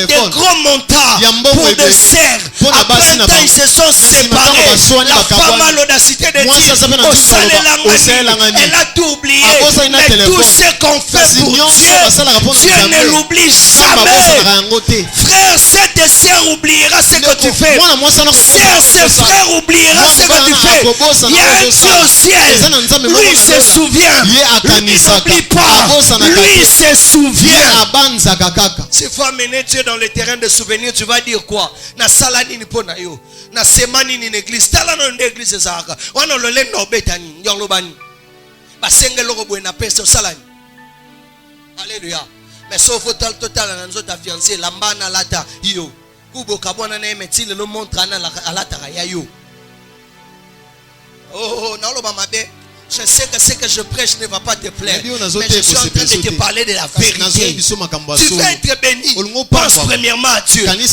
des gros montants pour des serres. Après un temps, ils se sont séparés. La femme a l'audacité de dire au Salé, elle a tout oublié. Mais tout ce qu'on fait pour Dieu, Dieu ne l'oublie jamais. Frère, cette sœur oubliera ce que tu fais. Sœur, ce frère oubliera ce que tu fais. Il y a un Dieu au ciel. Lui, il se souvient. Lui, il n'oublie pas. Lui, il se souvient. S'il faut amener Dieu dans le terrain de souvenirs, tu vas dire quoi? Na salani ni pona yo. Na semani ni église. Tala no église zaka. Wana lo le no betani. Yolo bani. Basenge loko bwe na pesa salani. Alléluia. Mais sauf total na nzo ta fiancé lamba na lata yo. Kubo kabona na emeti le montre na lata ya yo. Oh, na lo ba mabe. Je sais que ce que je prêche ne va pas te plaire, mais je suis en train de te parler de la vérité. Tu veux être béni, pense premièrement à Dieu. Payer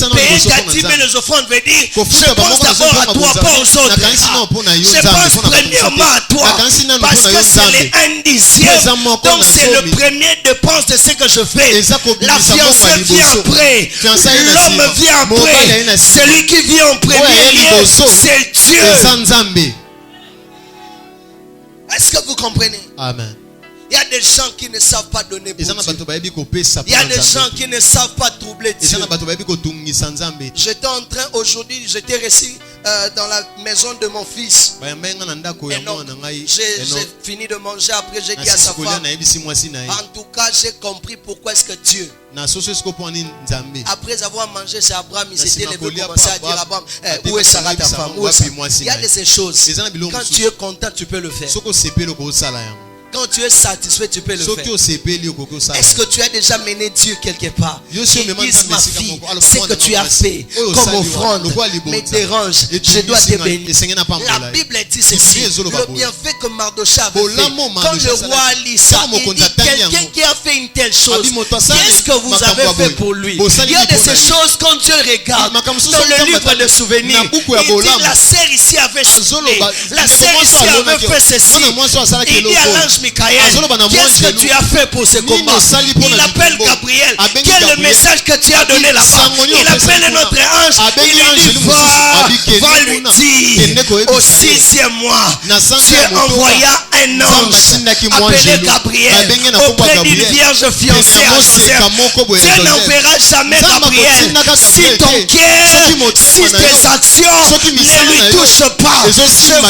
ta dîme et les offrandes veut dire, je pense d'abord à toi, pas aux autres. Je pense premièrement à toi, parce que c'est un dixième. Donc c'est le premier dépense de ce que je fais. La fiancée vient après, l'homme vient après, celui qui vient en premier lieu, c'est Dieu. Est-ce que vous comprenez? Amen. Il y a des gens qui ne savent pas donner pour Dieu. Il y a des gens qui ne savent pas troubler Dieu. J'étais en train aujourd'hui, j'étais resté dans la maison de mon fils. J'ai fini de manger, après j'ai dit à sa femme, en tout cas j'ai compris pourquoi est-ce que Dieu, après avoir mangé, c'est Abraham, il s'était levé, commencé à dire à Abraham, où est Sarah ta femme? Il y a de ces choses. Quand tu es content, tu peux le faire. Quand tu es satisfait, tu peux le faire. Est-ce que tu as déjà mené Dieu quelque part? Ils disent, ma fille, ce que tu as fait comme offrande me dérange, je dois te bénir. La Bible dit ceci, le bienfait que Mardochée avait fait. Quand le roi lit ça, il dit, quelqu'un qui a fait une telle chose, qu'est-ce que vous avez fait pour lui? Il y a de ces choses quand Dieu regarde dans le livre de souvenirs. Il dit, la sœur ici avait chanté, la sœur ici avait fait ceci. Il dit à l'ange Michael, qu'est-ce que tu as fait pour ce combat? Il appelle Gabriel. Quel est le message que tu as donné là-bas? Il appelle notre ange. Il dit, va lui dire, au 6e mois, Dieu envoya un ange appelé Gabriel auprès d'une vierge fiancée à Joseph. Dieu n'enverra jamais Gabriel si ton cœur, si tes actions ne lui touchent pas. Je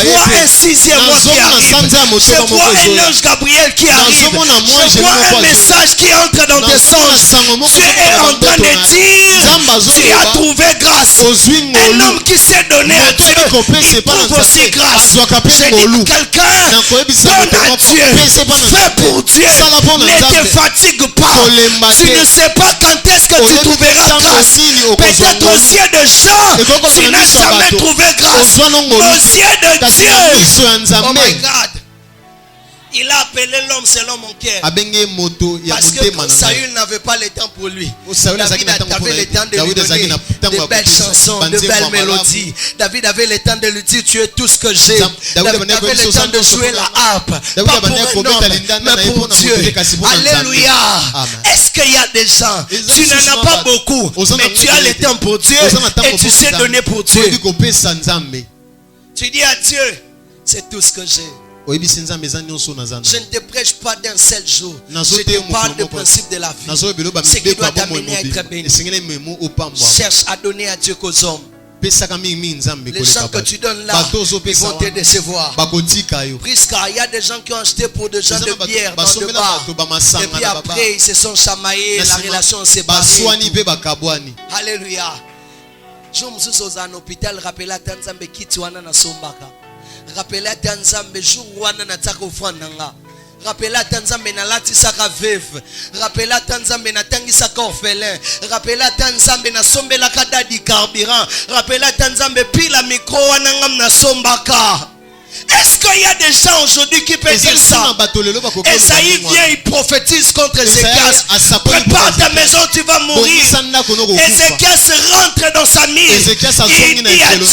vois un 6e mois qui arrive. Je vois un ange Gabriel qui arrive. Je vois un message qui entre dans tes songes. Tu es en train de dire, tu as trouvé grâce. Un homme qui s'est donné à Dieu, il trouve aussi grâce. Je dis quelqu'un, donne à Dieu, fais pour Dieu, ne te fatigue pas. Tu ne sais pas quand est-ce que tu trouveras grâce. Peut-être aux yeux de gens, tu n'as jamais trouvé grâce. Aux yeux de Dieu. Oh my God. Il a appelé l'homme selon mon cœur. Parce que quand Saül n'avait pas le temps pour lui, David avait le temps de lui donner de belles chansons, de belles mélodies. David avait le temps de lui dire, tu es tout ce que j'ai. David avait le temps de jouer la harpe. Pas pour un homme, mais pour Dieu. Alléluia. Est-ce qu'il y a des gens, tu n'en as pas beaucoup, mais tu as le temps pour Dieu et tu sais donner pour Dieu. Tu dis à Dieu, c'est tout ce que j'ai. Je ne te prêche pas d'un seul jour. Je te parle du principe de la vie. Ce qui doit t'amener à être béni. Cherche à donner à Dieu qu'aux hommes. Les gens que tu donnes là, ils vont te décevoir. Prisca, il y a des gens qui ont acheté pour des gens de bière dans le bar. Et puis après, ils se sont chamaillés, la relation s'est barrée. Alléluia. Je me suis dans un hôpital, rappelé à Tanzambe qui tu as na sombaka. Rappelez à Tanzambe jour wana na tsaka ofrande nga. Rappelez à Tanzambe na lati saka veuve. Rappelez à Tanzambe na tangi saka orphelin. Rappelez à Tanzambe na sombela kada di carburant. Rappelez à Tanzambe pila micro wana ngam na sombaka. Est-ce qu'il y a des gens aujourd'hui qui peuvent dire ça? Esaïe vient, il prophétise contre Ézéchias. Prépare ta maison, tu vas mourir. Ézéchias rentre dans sa mise. Il dit à Dieu,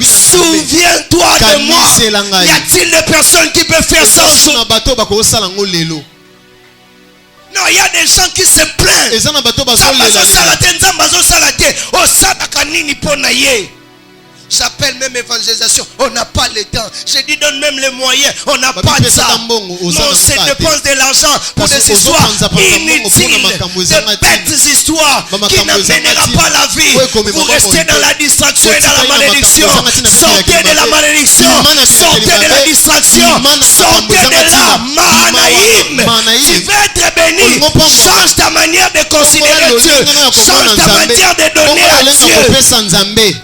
souviens-toi de moi. Y a-t-il des personnes qui peuvent faire ça aujourd'hui? Non, il y a des gens qui se plaignent. J'appelle même évangélisation, on n'a pas le temps. Je dis donne même les moyens, on n'a pas de ça. On se dépense de l'argent pour des histoires inutiles, de bêtes histoires qui n'amènera pas la vie. Vous restez dans la distraction et dans la malédiction. Sortez de la malédiction, sortez de la distraction, sortez de là. Mahanaïm, tu veux être béni, change ta manière de considérer Dieu, change ta manière de donner à Dieu.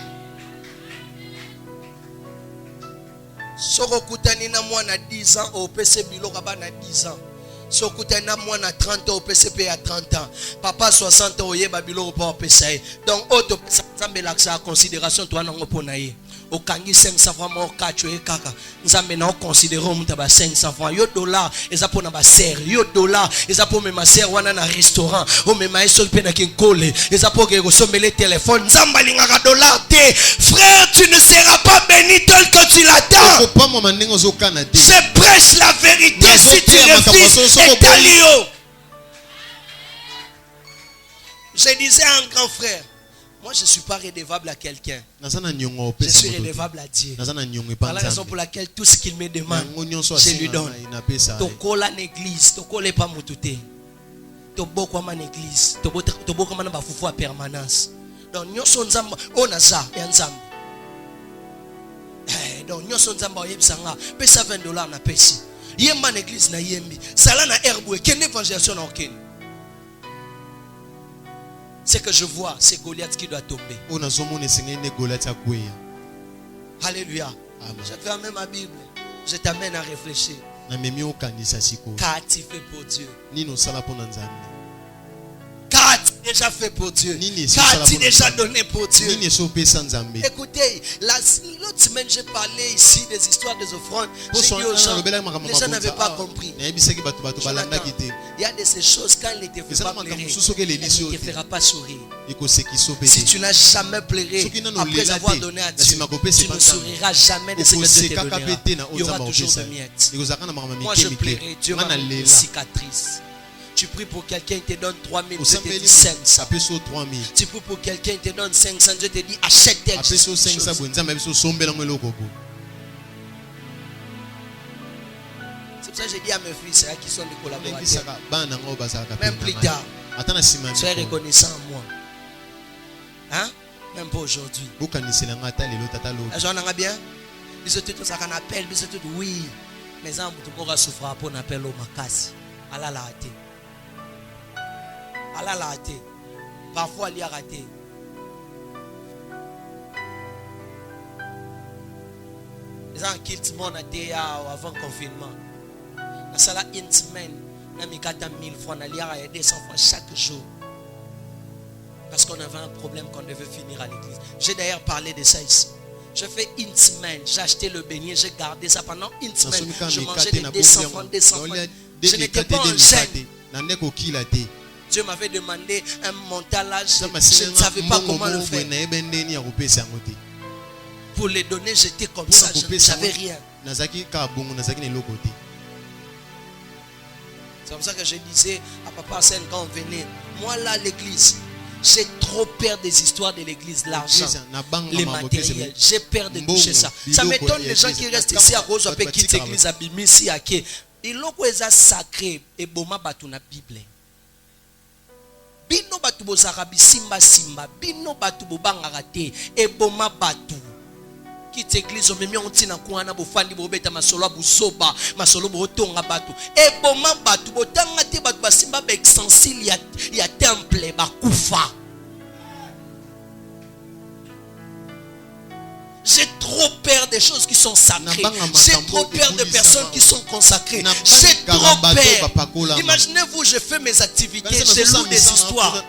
Soko kutani na mwana 10 ans au PCB lokaba na 10 ans. Soko kutani na mwana 30 ans au PCP à 30 ans. Papa 60 ans oyeba biloko pa PCA. Donc auto nzambe laksa considération toi na ngopona ye. okangi 500 francs mo kacho kaka nzambe na considérer omuta ba 500 francs yo dollar eza pona ba serre yo dollar eza po me ma serre wana na restaurant o me ma eso pe na kinkole eza po ke ko sombele téléphone nzamba lingaka dollar te frère tu ne seras pas béni tel que tu l'attends. Je prêche la vérité si tu refuses et talio. Je disais à un grand frère, moi je ne suis pas redevable à quelqu'un. Je suis redevable à Dieu. Par la raison pour laquelle tout ce qu'il me demande, je lui donne. Tokola l'église, tokola pas moutouté. Toboko ma l'église, toboko ma ba fufu à permanence. Donc nyonso nzamba onaza ya nzamba. Donc nyonso nzamba oyebisanga, pesa $20 na pesi. Yemba l'église na yembi, sala na herbe kende évangélisation na okene. Ce que je vois, c'est Goliath qui doit tomber. Alléluia. Je ferme ma Bible. Je t'amène à réfléchir. Qu'as-tu fait pour Dieu? Qu'as-tu déjà fait pour Dieu? Qu'as-tu déjà donné pour Dieu? Écoutez, l'autre semaine j'ai parlé ici des histoires des offrandes. J'ai dit aux gens, les gens n'avaient pas compris. Il y a de ces choses, quand il ne te fait pas pleurer, il ne te fera pas sourire. Si tu n'as jamais pleuré après avoir donné à Dieu, tu ne souriras jamais de ce que Dieu te donnera. Il y aura toujours des miettes. Moi je pleurais, Dieu m'a donné une cicatrice. Tu pries pour quelqu'un, il te donne 3000, Dieu te dit 500. Tu pries pour quelqu'un, il te donne 500, Dieu te dit achète quelque chose. C'est pour ça que j'ai dit à mes fils qui sont des collaborateurs. Même plus tard, soyez reconnaissant à moi. Hein? Même pas aujourd'hui. J'en ai bien. Bisous tout ça qu'on appelle, bisous tout oui. Mais en tout cas, souffrir pour un appel au Makasi. Allah l'a raté. Allah l'a raté. Parfois, il y a raté. Les gens qui ont été avant le confinement. La salle une semaine, on a mis 4000 francs, on a 200 francs chaque jour. Parce qu'on avait un problème qu'on devait finir à l'église. J'ai d'ailleurs parlé de ça ici. Je fais une semaine, j'ai acheté le beignet, j'ai gardé ça pendant une semaine. Je mangeais des 200 francs, 200 francs. Je n'étais pas en gêne. Dieu m'avait demandé un montage, je ne savais pas comment le faire. Pour les donner, j'étais comme ça, je ne savais rien. C'est comme ça que je disais à Papa Arsène quand on venait, moi là l'église, j'ai trop peur des histoires de l'église, l'argent, les matériels, j'ai peur de toucher ça. Ça m'étonne les gens qui restent ici à Rose, qui quittent l'église à Bimisi, à Ké. Et l'autre est sacré, et Boma Batuna Bible. Bino batu bozarabi simba simba, bino batu bobangarate, et Boma Batu. Quitte l'église, on me met en tina kouana, bofandi bobeta masolo busoba, masolo botonga batu. Et Boma Batu, botangate batu basimba ba extensil ya temple, ba kufa. J'ai trop peur des choses qui sont sacrées. J'ai trop peur de personnes qui sont consacrées. J'ai trop peur. Imaginez-vous, je fais mes activités, je loue des histoires.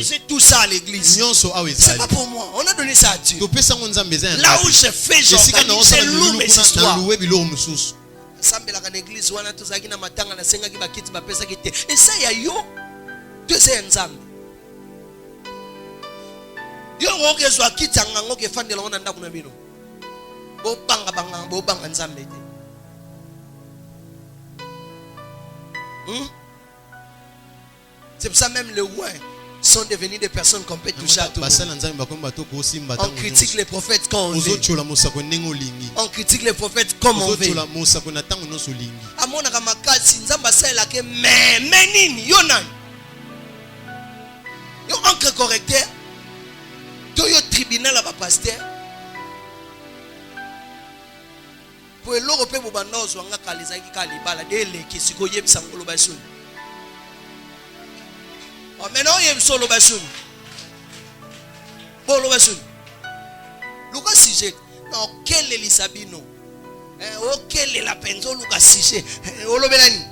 J'ai tout ça à l'église. C'est pas pour moi. On a donné ça à Dieu. Là où je fais, je loue mes histoires. Et ça, il y a yo. Deuxième ensemble. Yo ngokezwa kitanga ngoke fandela ona ndaku na bino bo banga nzambe te c'est pour ça même les ouins sont devenus des personnes qu'on peut toucher à tout. On critique les prophètes quand on veut. On critique les prophètes comme on veut. Amona kamakasi nzamba sala ke mais nini yo nan yo encre correcteur yo tribunal à pasteur pour l'Europe pour banozo nga kalizaki kalibala dele kisiko yebisa ngolo basuni o meno yebso lo basuni bolo basuni luka sujet no kele lisabino o kele la penzo luka sujet olobelani.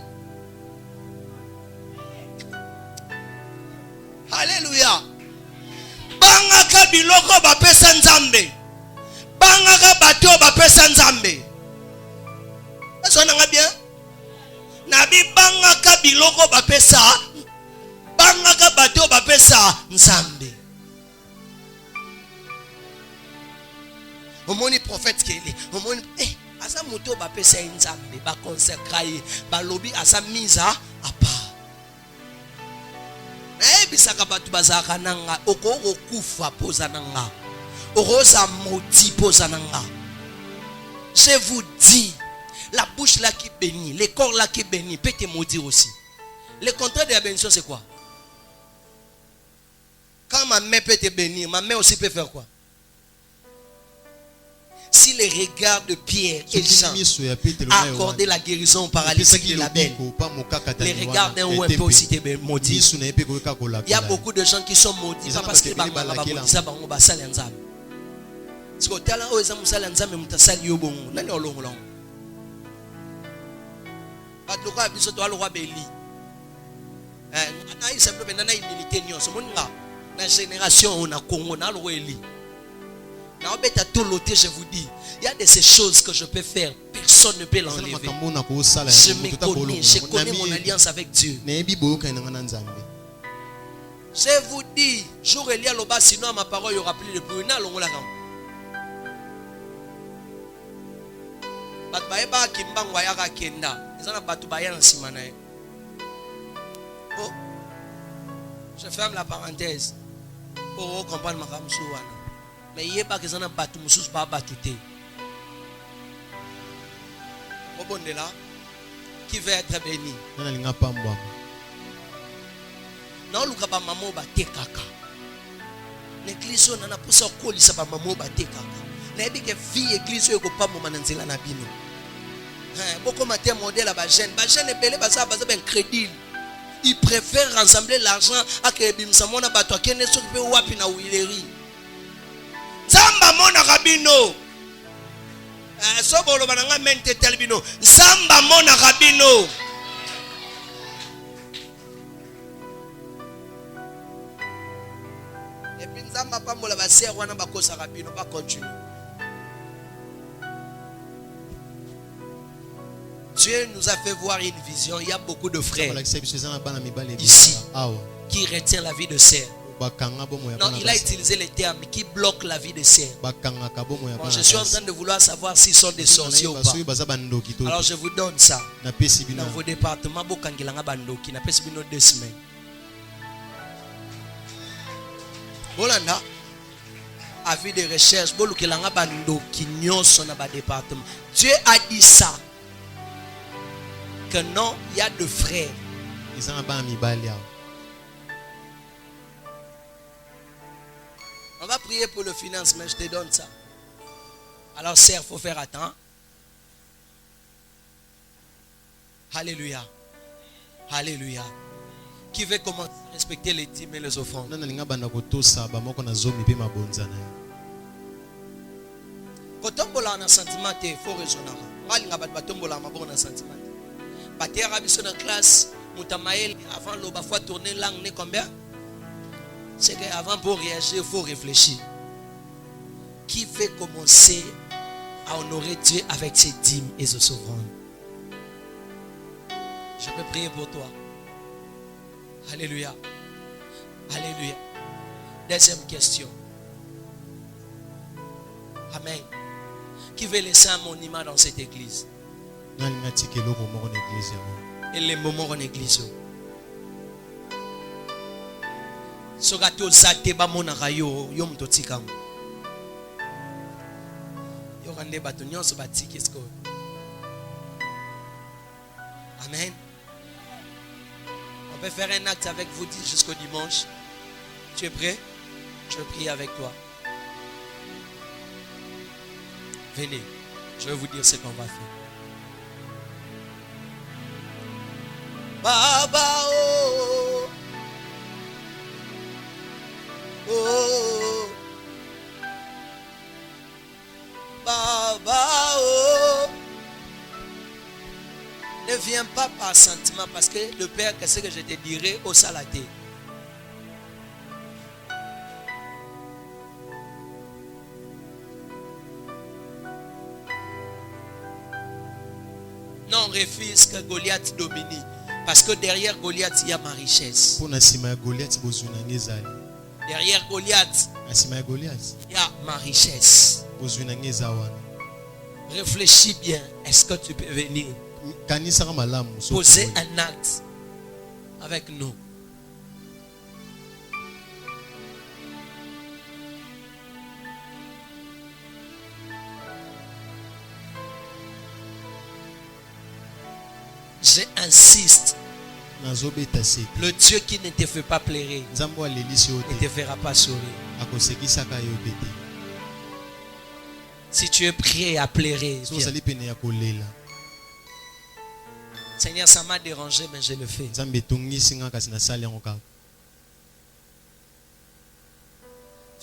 Alléluia. Banga kabiloko bapesa nzambe. nanga bien. Nabi bangaka biloko bapesa. Bangaka bato bapesa nzambe. Omoni prophète kele. Omoni asa moto bapesa nzambe ba consacrer ba lobby asa mise à part. Na ebisaka bato bazaka nanga okoko kufa poza nanga. Orosa moti poza nanga. Je vous dis, la bouche là qui bénit, le corps là qui bénit peut te maudire aussi. Le contraire de la bénédiction c'est quoi? Quand ma main peut te bénir, ma main aussi peut faire quoi? Si les regards de Pierre et Jean a accordé la guérison au paralytique de la belle, les regards d'un ouin peut aussi te maudire. Il y a beaucoup de gens qui sont maudits parce que ça si vous avez un musala nzambe mutasali yo bongo nani olongola bato ko biso to alo beli na isa pe na humilité nyonso moninga na génération na Congo na alo eli na obeta tout loté. Je vous dis, il y a de ces choses que je peux faire, personne ne peut l'enlever. Je me connais, je connais mon alliance avec Dieu. Je vous dis, jour Elia Loba, sinon ma parole il y aura plus de bruit. Je ferme la parenthèse pour comprendre ma femme. Mais il n'y a pas que ça n'a pas tout le monde pas battuté. Qui veut être béni? Non, le gars maman ba te kaka. L'église on a pour ça coller ça ba maman ba te kaka. N'abi que vie église yo ko pas maman nzela na bino. Beaucoup matin modèle ba jeune est belé ba ça ben crédit. Il préfère rassembler l'argent à que bimsa mona ba to kene so pe wapi na wileri. Zamba mona rabino. Sobolo bananga mente telbino. Zamba mona rabino. Et puis Zamba pas mola ba ser wana ba kosa rabino pas continue. Dieu nous a fait voir une vision. Il y a beaucoup de frères ici qui retiennent la vie de serre. Non, il a utilisé les termes qui bloquent la vie de serre. Bon, je suis en train de vouloir savoir s'ils sont des sorciers ou pas. Alors je vous donne ça. Dans vos départements, qui n'a pas 2 semaines. Bolanda, avis de recherche, Dieu a dit ça. Que non, il y a 2 frères. On va prier pour le financement, je te donne ça. Alors, sœur, il faut faire attention. Alléluia. Alléluia. Qui veut commencer à respecter les dîmes et les offrandes? Quand on a un sentiment, il faut raisonner. On a un sentiment. Baté arabi sur la classe, Moutamaël, avant l'oba fois tourner langue, n'est combien? C'est qu'avant pour réagir, il faut réfléchir. Qui veut commencer à honorer Dieu avec ses dîmes et ses offrandes? Je peux prier pour toi. Alléluia. Alléluia. Deuxième question. Amen. Qui veut laisser un monument dans cette église? Et les moments en église. Sogato sate ba monaka yo mtotika. Yo kande bato nyonso batiki sko. Amen. On peut faire un acte avec vous jusqu'au dimanche. Tu es prêt? Je vais prier avec toi. Venez. Je vais vous dire ce qu'on va faire. Baba oh, oh, Baba oh. Ne viens pas par sentiment parce que le Père, qu'est-ce que je te dirai au salaté? Non, refuse que Goliath domine. Parce que derrière Goliath, il y a ma richesse. Derrière Goliath, il y a ma richesse. Réfléchis bien. Est-ce que tu peux venir poser un acte avec nous? J'insiste. Le Dieu qui ne te fait pas pleurer ne te fera pas sourire. Si tu es prêt à pleurer, Seigneur, ça m'a dérangé, mais je le fais.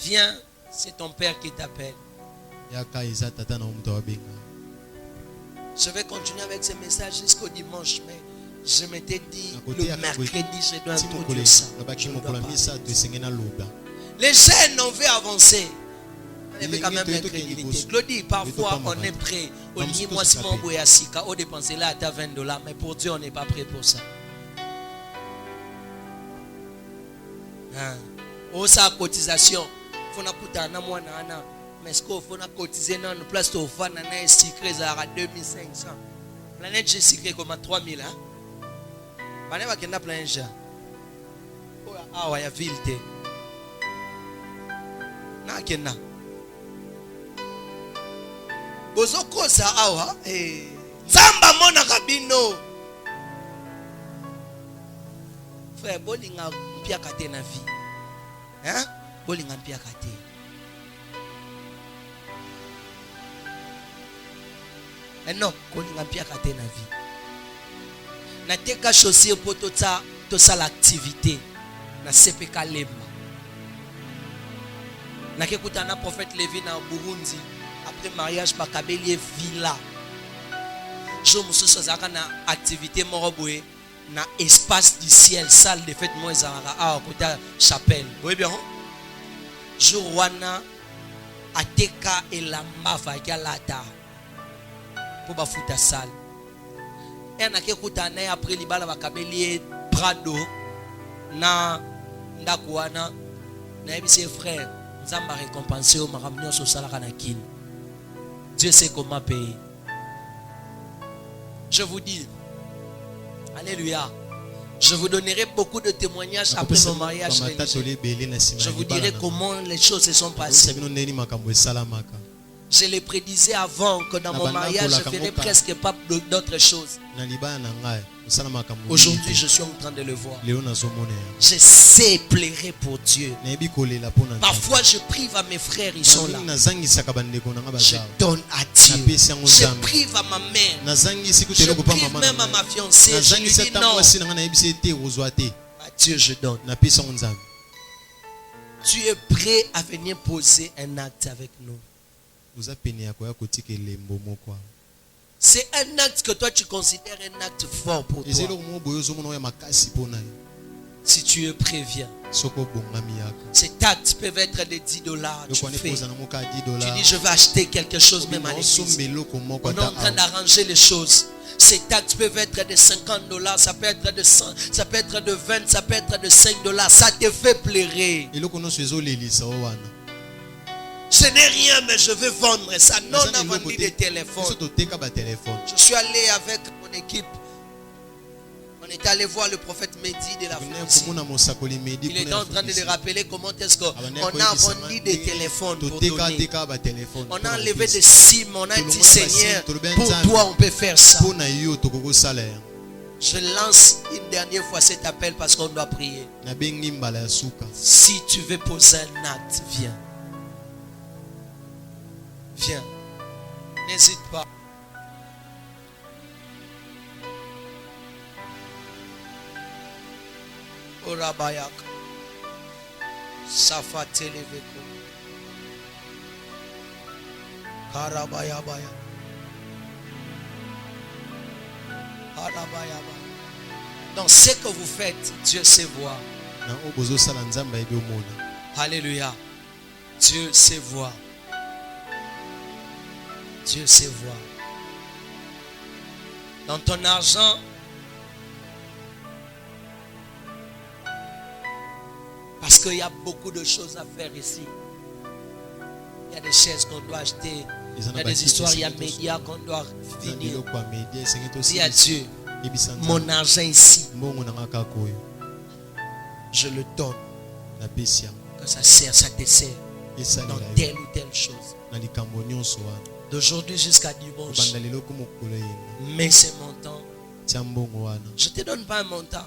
Viens, c'est ton père qui t'appelle. Je vais continuer avec ce message jusqu'au dimanche, mais je m'étais dit le mercredi, je dois introduire ça. Les jeunes ont vu avancer. Il y avait quand même la crédibilité. Claudie, parfois on est prêt. On dit moi si mon boy asika, on dépense là à $20, mais pour Dieu on n'est pas prêt pour ça. Oh ça cotisation, faut na kuta na mwana ana. Mais ce qu'il faut cotiser dans une place de fan, on a secret à 2500. Planète j'ai secret comme à 3000. On est pas plein de ah ouais, il y a ville. Na kena. Bozoko sa awa. Zamba mona kabino. Frère, bolinga mpia kate na vie. Hein? Bolinga mpia kate. Non, kolinga mpia kate na vie. Na teka chaussure pour tout ça l'activité. Na CPK Lemba. Na kekuta na prophète Lévi na Burundi. Après mariage, Bakabeli villa. Je me suis dit que na activité moroboué, na espace du ciel, salle de fête moi à côté chapelle. Vous voyez bien? Jour wana ateka et la mava galata pour ba futa salle. Et na kekuta na après libala Bakabeli Prado na ndakwana na ebise frère nzamba récompenser au maramnyo so salaka na kin. Dieu sait comment payer. Je vous dis, alléluia, je vous donnerai beaucoup de témoignages après mon mariage. Je vous dirai comment les choses se sont passées. Je les prédisais avant que dans mon mariage, je ne ferais presque pas d'autres choses. Aujourd'hui, je suis en train de le voir. Je sais pleurer pour Dieu. Parfois, je prive à mes frères, ils sont là. Je donne à Dieu. Je prive à ma mère. Je prive même à ma fiancée. Je lui dis non. À Dieu, je donne. Tu es prêt à venir poser un acte avec nous. C'est un acte que toi tu considères un acte fort pour toi. Si tu es prêt, viens. Cet acte peut être de $10. Tu fais. Tu dis je vais acheter quelque chose même à l'église. On est en train d'arranger les choses. Cet acte peut être de $50, ça peut être de 100, ça peut être de 20, ça peut être de $5. Ça te fait pleurer. Ce n'est rien, mais je veux vendre ça. Non, on a vendu des téléphones. Je suis allé avec mon équipe. On est allé voir le prophète Mehdi de la France. Il est en train de les rappeler comment est-ce qu'on a vendu des téléphones pour donner. On a enlevé des cimes. On a dit Seigneur, pour toi on peut faire ça. Je lance une dernière fois cet appel parce qu'on doit prier. Si tu veux poser un acte, viens. Viens, n'hésite pas. Orabayak, Safa Televeko, Karabayabaya, Arabayaba. Dans ce que vous faites, Dieu sait voir. Alléluia. Dieu sait voir. Dieu sait voir. dans ton argent. Parce qu'il y a beaucoup de choses à faire ici. Il y a des chaises qu'on doit acheter. Il y a des histoires, il y a des médias qu'on doit finir. Dis à Dieu, mon argent ici, je le donne. Que ça sert, ça te sert dans telle ou telle chose. D'aujourd'hui jusqu'à dimanche. Mais c'est mon temps. Je ne te donne pas un montant.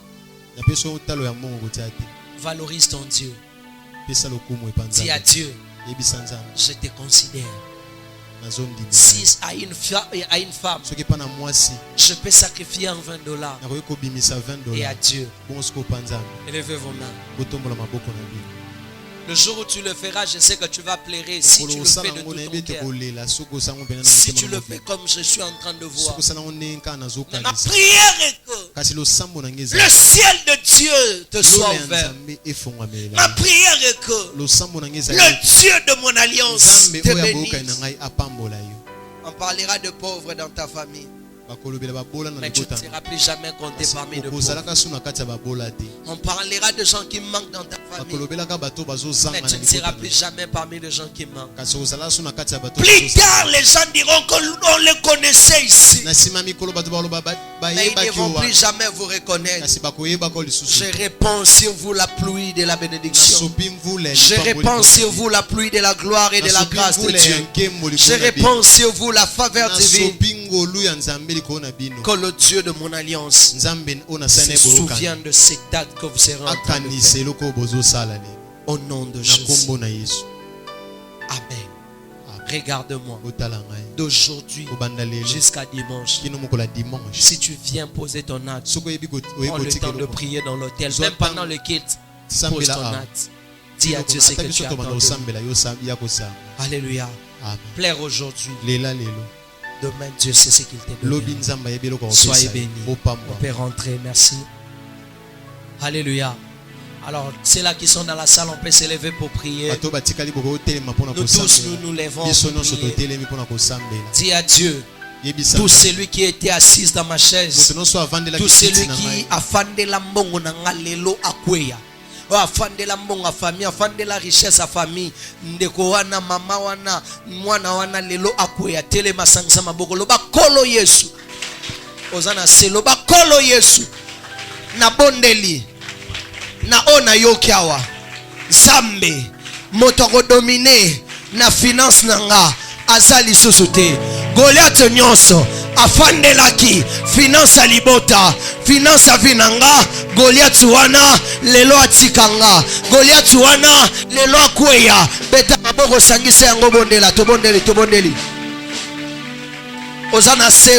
Valorise ton Dieu. Dis à Dieu, je te considère. Si à une femme, je peux sacrifier un $20. Et à Dieu, élevez vos mains. Le jour où tu le feras, je sais que tu vas pleurer. Si tu le fais de tout ton cœur, si tu le fais comme je suis en train de voir. Mais ma prière est que le ciel de Dieu te soit ouvert. Ma prière est que le Dieu de mon alliance te bénisse. On parlera de pauvres dans ta famille, mais tu ne seras plus jamais compté parmi les pauvres. On parlera de gens qui manquent dans ta famille, mais tu ne seras plus jamais parmi les gens qui manquent. Plus tard, les gens diront qu'on les connaissait ici, mais ils ne vont plus jamais vous reconnaître. Je répands sur vous la pluie de la bénédiction. Je répands sur vous la pluie de la gloire et de la grâce de Dieu. Je répands sur vous la faveur divine. Que le Dieu de mon alliance se souvienne de cette date que vous serez en train de faire. Au nom de Jésus. Amen. Regarde-moi. D'aujourd'hui jusqu'à dimanche. Si tu viens poser ton acte, prends le temps de prier dans l'hôtel. Même pendant le kit, pose ton acte. Dis à Dieu ce que tu attends. Alléluia. Plaire aujourd'hui. Demain, Dieu sait ce qu'il te donne. Soyez bénis. On peut rentrer. Merci. Alléluia. Alors, ceux là qui sont dans la salle, on peut s'élever pour prier. Nous tous, nous lèvons pour prier. Dis à Dieu, tout celui qui était assis dans ma chaise, tout celui qui a fandé la mbongo na ngalelo akweya, afande la mbongo famille, afande la richesse à famille, ndeko wana mama wana mwana wana lelo akweya tele masangisa maboko loba kolo Yesu ozana se loba kolo Yesu na bondeli na ona yokiawa Zambe moto ko dominer na finance nanga azali susuté Goliath nyonso afandelaki finance alibota finance avinanga Goliath wana lelo atikanga Goliath wana lelo akweya beta maboko sangisa yango bondela to bondeli ozana se